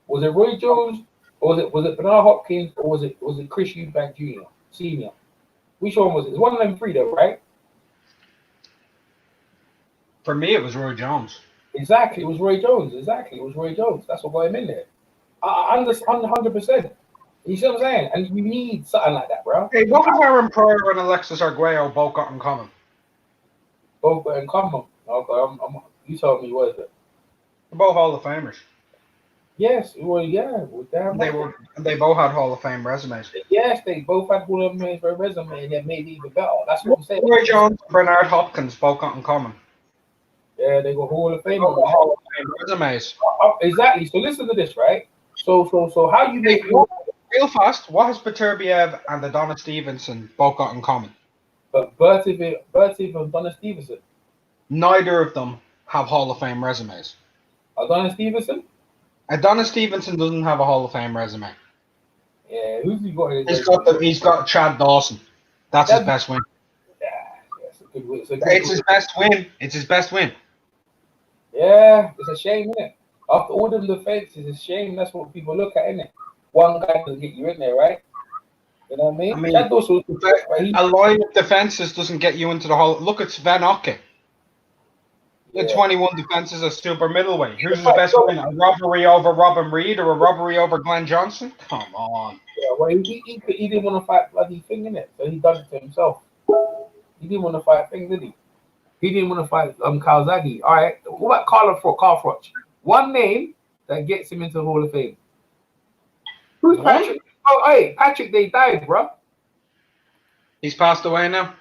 Was it Roy Jones, or was it Bernard Hopkins, or was it Chris Eubank Jr. Senior? Which one was it? It's one of them 3 though, right?
For me, it was Roy Jones.
Exactly, it was Roy Jones. That's what got him in there. I understand 100%. You see what I'm saying? And you need something like that, bro.
Hey, what have Aaron Pryor and Alexis Arguello both got in common?
Both got in common. Okay, you told me what is it?
They're both Hall of Famers.
Yes, well, yeah.
They both had Hall of Fame resumes.
Yes, they both had Hall of Fame resume, and that made it even better. That's what I'm saying.
Roy Jones and Bernard Hopkins both got in common.
Yeah, they got Hall of Fame.
Hall of Fame resumes.
Exactly. So listen to this, right? So how you make
real fast? What has Beterbiev and Adonis Stevenson both got in common?
But Beterbiev and Adonis Stevenson.
Neither of them have Hall of Fame resumes.
Adonis Stevenson?
Adonis Stevenson doesn't have a Hall of Fame resume.
Yeah, who's he got?
He's got Chad Dawson. That's his best win.
Yeah, it's a good win.
It's his best win. It's his best win.
Yeah, it's a shame, isn't it? After all them defenses, it's a shame. That's what people look at, isn't it? One guy doesn't get you in there, right? You know what I mean? Chad Dawson was good, but
a line of defenses doesn't get you into the Hall. Look at Sven Okke. He had 21 defenses as super middleweight. Who's his best win? A robbery over Robin Reed or a robbery over Glenn Johnson? Come on.
Yeah, well, he didn't want to fight bloody thing, innit? So he done it to himself. He didn't want to fight thing, did he? He didn't want to fight Calzaghe. All right. What about Carl Froch? One name that gets him into the Hall of Fame. Who's Patrick? Oh, hey, Patrick, they died, bro.
He's passed away now.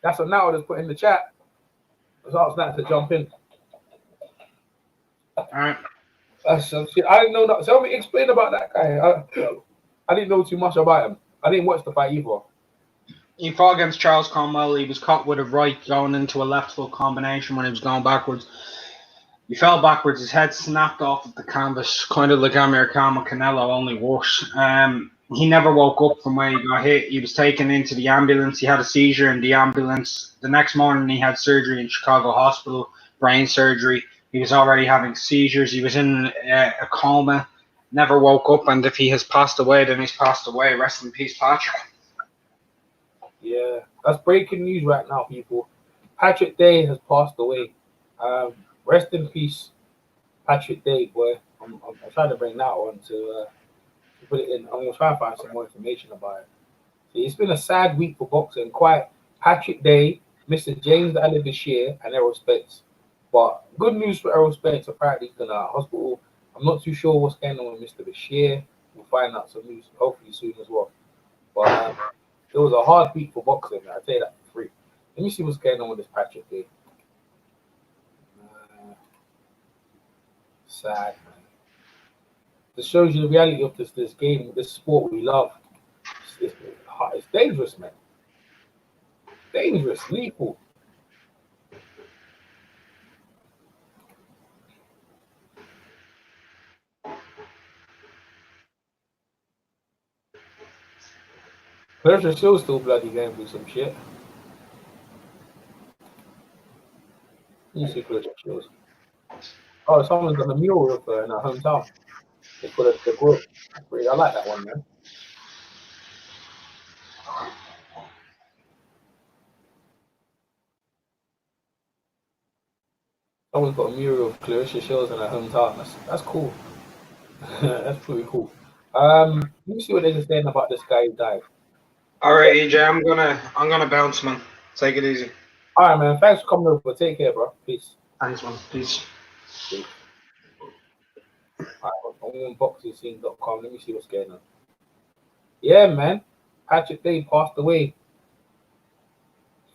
That's what now just put in the chat. Let's ask that to jump in.
All right.
That's some shit. I didn't know that. Tell me, explain about that guy. I didn't know too much about him. I didn't watch the fight either.
He fought against Charles Cromwell. He was caught with a right going into a left foot combination when he was going backwards. He fell backwards. His head snapped off of the canvas, kind of like Amir Khan with Canelo, only worse. He never woke up from where he got hit. He was taken into the ambulance. He had a seizure in the ambulance. The next morning, he had surgery in Chicago Hospital, brain surgery. He was already having seizures. He was in a coma, never woke up. And if he has passed away, then he's passed away. Rest in peace, Patrick.
Yeah, that's breaking news right now, people. Patrick Day has passed away. Rest in peace, Patrick Day, boy. I'm trying to bring that one to put it in. I'm going to try and find some more information about it. See, it's been a sad week for boxing. Quite Patrick Day, Mr. James Allen Bashir, and Errol Spence. But good news for Errol Spence. Apparently, he's in a hospital. I'm not too sure what's going on with Mr. Bashir. We'll find out some news hopefully soon as well. But it was a hard week for boxing. I'll tell you that for free. Let me see what's going on with this Patrick Day. Sad, man. This shows you the reality of this game, this sport we love. It's dangerous, man. Dangerous, lethal. Clarissa Shill's still bloody going through some shit. You see Clarissa Shill's. Oh, someone's done a mural of her in her hometown. They put it the group. I like that one, man. Someone's got a mural of Clarissa Shills in her hometown. That's cool. That's pretty cool. Let me see what they're saying about this guy who died.
All right, EJ, I'm gonna bounce, man. Take it easy.
All right, man. Thanks for coming over. Take care, bro. Peace.
Thanks, man. Peace.
All right, on boxing.com. Let me see what's going on. Yeah, man. Patrick Day passed away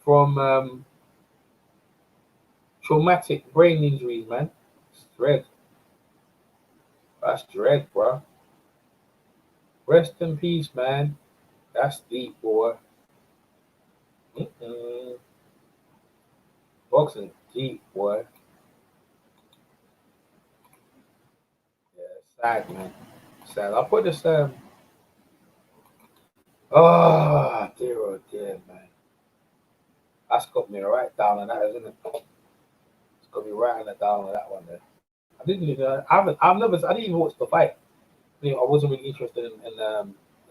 from traumatic brain injuries, man. It's dread. That's dread, bro. Rest in peace, man. That's deep, boy. Boxing deep, boy. Yeah, sad, man. Sad. I'll put this oh dear, man. That's got me right down on that, isn't it? It's got me right down on that one there. I didn't even watch the fight. I wasn't really interested in the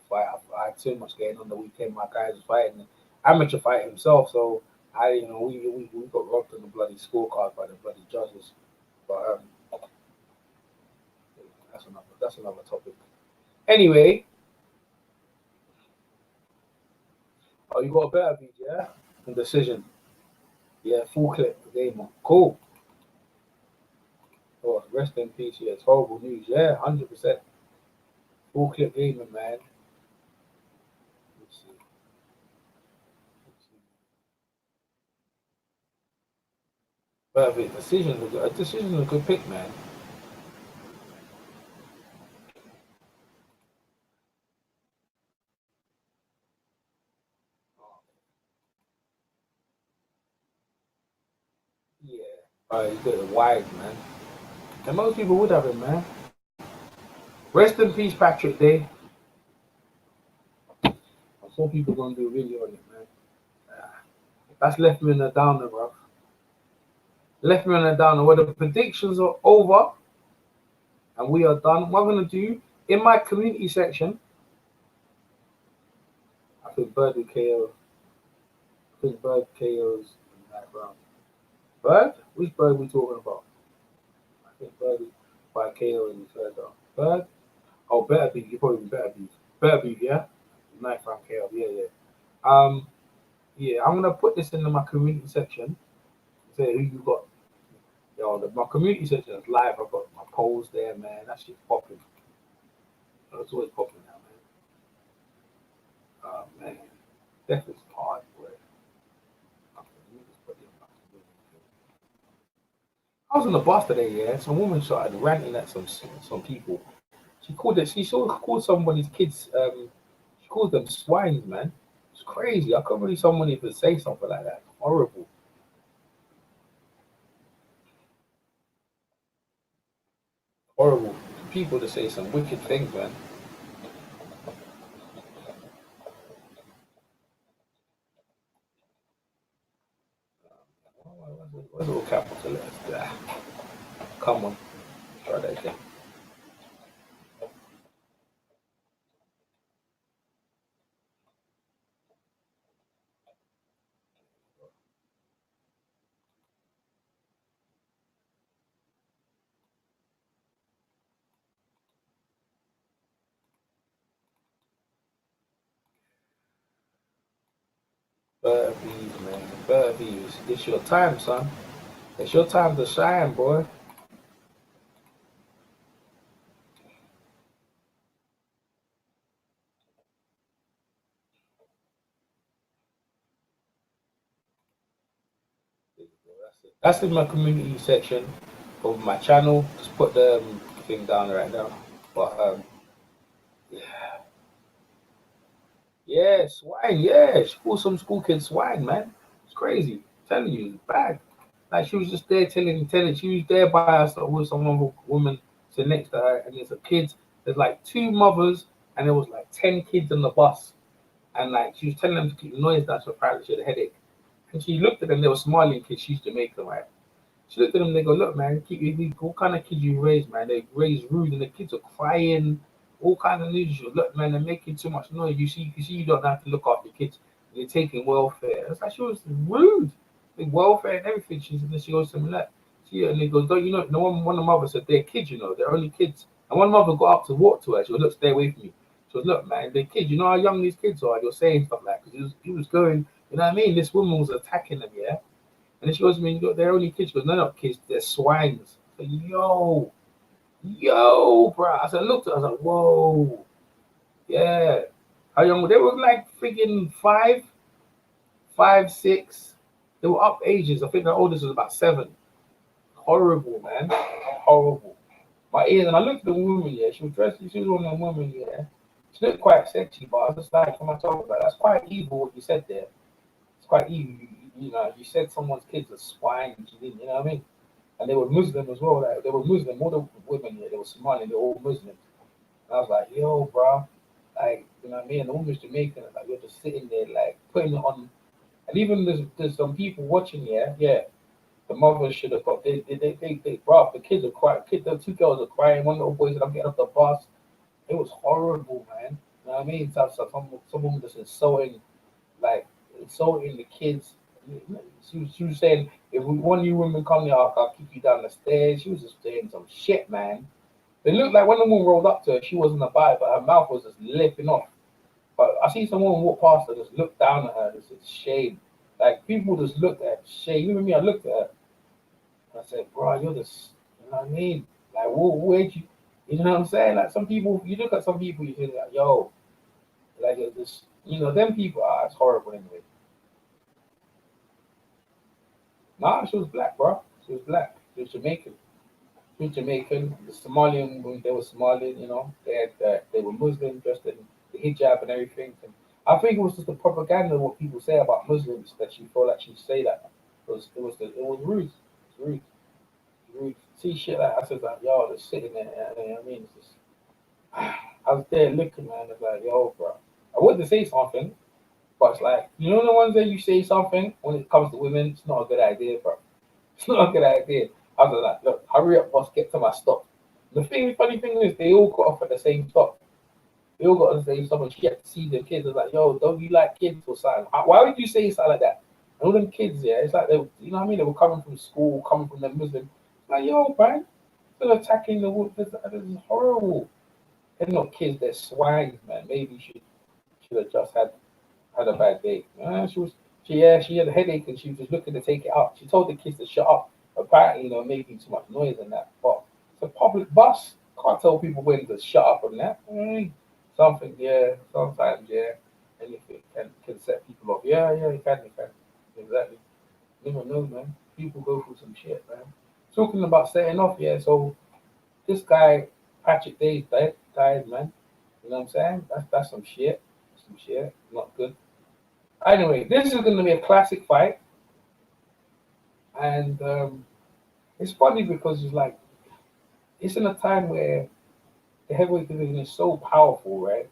fight. I had too much going on the weekend. My guys was fighting amateur fight himself, so we got robbed on the bloody scorecard by the bloody judges. But that's another topic. Anyway, you got a better beat, yeah? And decision. Yeah, full clip game on. Cool. Oh, rest in peace, yeah. It's horrible news. Yeah, 100%. Full clip gaming, man. Let's see. Perfect. Decision's a good pick, man. Yeah. He's got it wide, man. And most people would have him, man. Rest in peace, Patrick Day. I saw people gonna do a video on it, man. That's left me in a downer, bro. Left me in a downer. Where the predictions are over and we are done. What I'm gonna do in my community section, I think Bird will KO. I think Bird KOs in that round. Bird? Which Bird we talking about? I think Bird is by KO in the third round. Bird? Oh, Beterbiev. You probably Beterbiev. Beterbiev, yeah. Ninth round KO. Yeah, yeah. Yeah. I'm gonna put this into my community section. Say who you got. Yo, my community section is live. I've got my polls there, man. That shit's popping. It's always popping now, man. Oh man, death is hard, boy. I was on the bus today, yeah. Some woman started ranting at some people. She called it. She sort of called somebody's kids. She called them swines, man. It's crazy. I can't believe someone even say something like that. Horrible. Horrible. People to say some wicked things, man. Where's all capital letters? Come on. Try that again. Beterbiev, man. Beterbiev. It's your time, son. It's your time to shine, boy. That's in my community section of my channel. Just put the thing down right now. But yeah, swine. Yeah, she called some school kids swine, man. It's crazy. I'm telling you, it's bad. Like she was just there telling. She was there by herself with some other woman sitting next to her, and there's a kids. There's like two mothers, and there was like 10 kids on the bus, and like she was telling them to keep the noise down, so apparently she had a headache. And she looked at them. They were smiling kids. She's Jamaican, right? She looked at them. They go, look, man, what kind of kids you raised, man? They raised rude, and the kids are crying, all kinds of news. Look, man, they're making too much noise. You don't have to look after your kids. They're taking welfare. It's like she was rude, like welfare and everything. She goes to me like, and they goes, don't you know? No one of the mothers said they're kids, you know, they're only kids. And one mother got up to walk to her. She goes, look, stay away from me. She goes, look, man, they're kids. You know how young these kids are. You're saying stuff like, because he was going, you know what I mean? This woman was attacking them, yeah. And then she goes to me, they're only kids. She goes, no, not kids, they're swines. I said, yo, bro. I said, looked at her, I was like, whoa, yeah. How young? They were like freaking 5, 6. They were up ages. I think the oldest was about 7. Horrible, man. Horrible. My ears, and I looked at the woman, yeah. She was dressed, she was one of the women, yeah. She looked quite sexy, but I was just like, when I told her, that's quite evil what you said there. It's quite evil. You know, you said someone's kids are swine, you didn't, you know what I mean? And they were Muslim as well. Like, they were Muslim. All the women here, they were Somali. They're all Muslim. And I was like, yo, bro, like, you know what I mean? And the woman's Jamaican. Like, you're just sitting there, like, putting it on. And even there's some people watching here. Yeah, the mother should have got. Bro, the kids are crying. The 2 girls are crying. One little boy said, I'm getting off the bus. It was horrible, man. You know what I mean? Some woman just insulting, like, insulting the kids. She was saying, if one of you women come here, I'll kick you down the stairs. She was just saying some shit, man. It looked like when the woman rolled up to her, she wasn't a bite, but her mouth was just lipping off. But I see some woman walk past her, just look down at her, just shame. Like, people just looked at her, shame. Even me, I looked at her. And I said, bro, you're just, you know what I mean? Like, where'd you know what I'm saying? Like, some people, you look at some people, you think, like, yo, like, it's just, you know, them people are, it's horrible anyway. Nah, she was black, bro. She was black. She was Jamaican. She was Jamaican. The Somalian, they were Somalian, you know. They were Muslim, dressed in the hijab and everything. And I think it was just the propaganda of what people say about Muslims that she felt like she'd say that. It was rude. It was rude. You see shit like I said, like, yo, just sitting there. You know what I mean? It's just, I was there looking, man. It's like, yo, bro. I wanted to say something, but it's like, you know, the ones that you say something when it comes to women, it's not a good idea, bro. It's not a good idea. I was like, look, hurry up, boss, get to my stop. Funny thing is, they all got off at the same stop. They all got on the same stop, and she had to see the kids. I was like, yo, don't you like kids or something? Why would you say something like that? And all them kids, yeah, it's like they, you know what I mean? They were coming from school, coming from the Muslim. Like, yo, man, they're attacking the wood. This is horrible. They're not kids, they're swine, man. Maybe she should have just had a bad day. She had a headache and she was just looking to take it out. She told the kids to shut up. Apparently, you know, making too much noise and that. But it's a public bus. Can't tell people when to shut up and that. Something, yeah. Sometimes, yeah. Anything can set people off. Yeah, you can. Exactly. You never know, man. People go through some shit, man. Talking about setting off, yeah. So this guy, Patrick Days, died, man. You know what I'm saying? That's some shit. Some shit. Not good. Anyway, this is going to be a classic fight, and it's funny because it's like it's in a time where the heavyweight division is so powerful, right?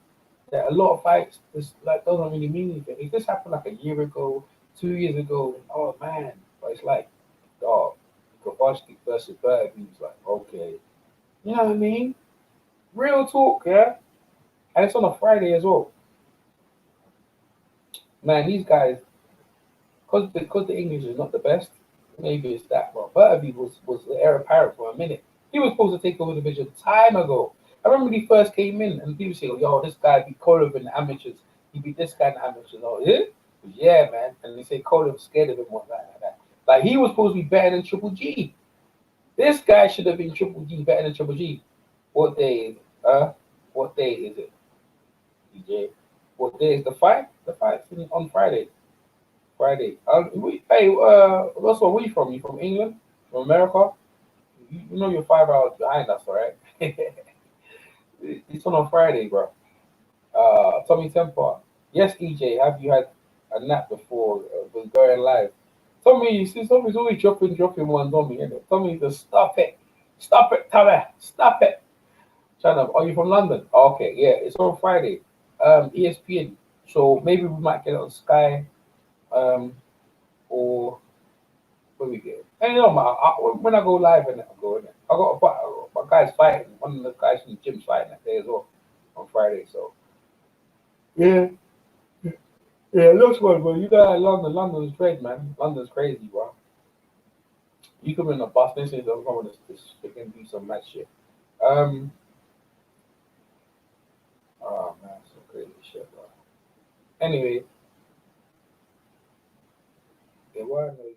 That a lot of fights just like doesn't really mean anything. If this happened like a year ago, 2 years ago, oh man, but it's like, dog, Gvozdyk versus Beterbiev, it's like, okay, you know what I mean? Real talk, yeah, and it's on a Friday as well. Man, these guys, because the English is not the best, maybe it's that. But Beterbiev was the heir apparent for a minute. He was supposed to take over the division time ago. I remember when he first came in, and people say, "Oh, yo, this guy beat Kovalev in the amateurs. He beat this guy in the amateurs." Oh, yeah, yeah, man. And they say Kovalev was scared of him, whatnot, like that. Like he was supposed to be better than Triple G. This guy should have been Triple G, better than Triple G. What day is it? What day is it, DJ? What day is the fight? The fight's on Friday. Friday. Hey, what's where you from? You from England? From America? You know you're 5 hours behind us, all right? It's on Friday, bro. Tommy Temper. Yes, EJ, have you had a nap before when going live? Tommy, you see, Tommy's always dropping ones on me, innit? Tommy, just stop it. Stop it, Tommy. Stop it. China, are you from London? Okay, yeah, it's on Friday. ESPN. So maybe we might get it on Sky. Or what we get. And you know, when I go live and I go in there, I got my guys fighting. One of the guys from the gym's fighting that day as well on Friday. So yeah, yeah, it looks good, bro. You got London's great, man. London's crazy, bro. You come in a bus, they say they're going to freaking do some mad shit. Um, oh man, some crazy shit, bro. Anyway, yeah, why I know you.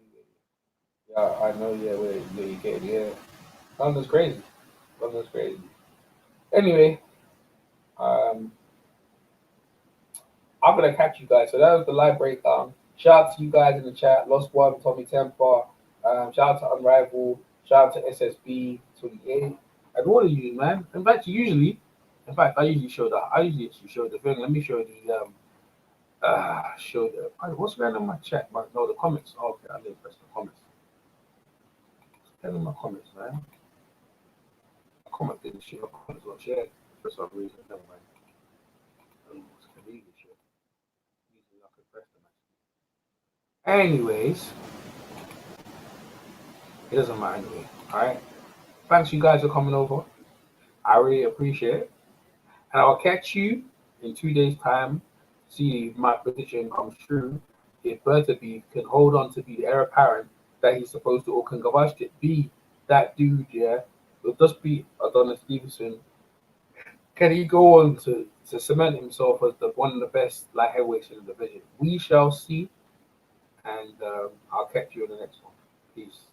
Yeah, I know. Yeah, where you get. Yeah, London's crazy. London's crazy. Anyway, um, I'm gonna catch you guys. So that was the live breakdown. Shout out to you guys in the chat. Lost One, Tommy Temper. Shout out to Unrival. Shout out to SSB 28. And all of you, man. In fact, I usually show the. I usually actually show the thing. Let me show the. Show the. What's going on in my chat? No, the comments. Okay, I didn't press the comments. Tell me my comments, man. My comment didn't share. My comments were shared for some reason. Never mind. Anyways, it doesn't matter anyway. All right. Thanks, you guys, for coming over. I really appreciate it. And I'll catch you in 2 days' time. See if my prediction comes true. If Beterbiev can hold on to be the heir apparent that he's supposed to, or can Gvozdyk be that dude, yeah, will just be Adonis Stevenson. Can he go on to cement himself as one of the best light heavyweights in the division? We shall see. And I'll catch you in the next one. Peace.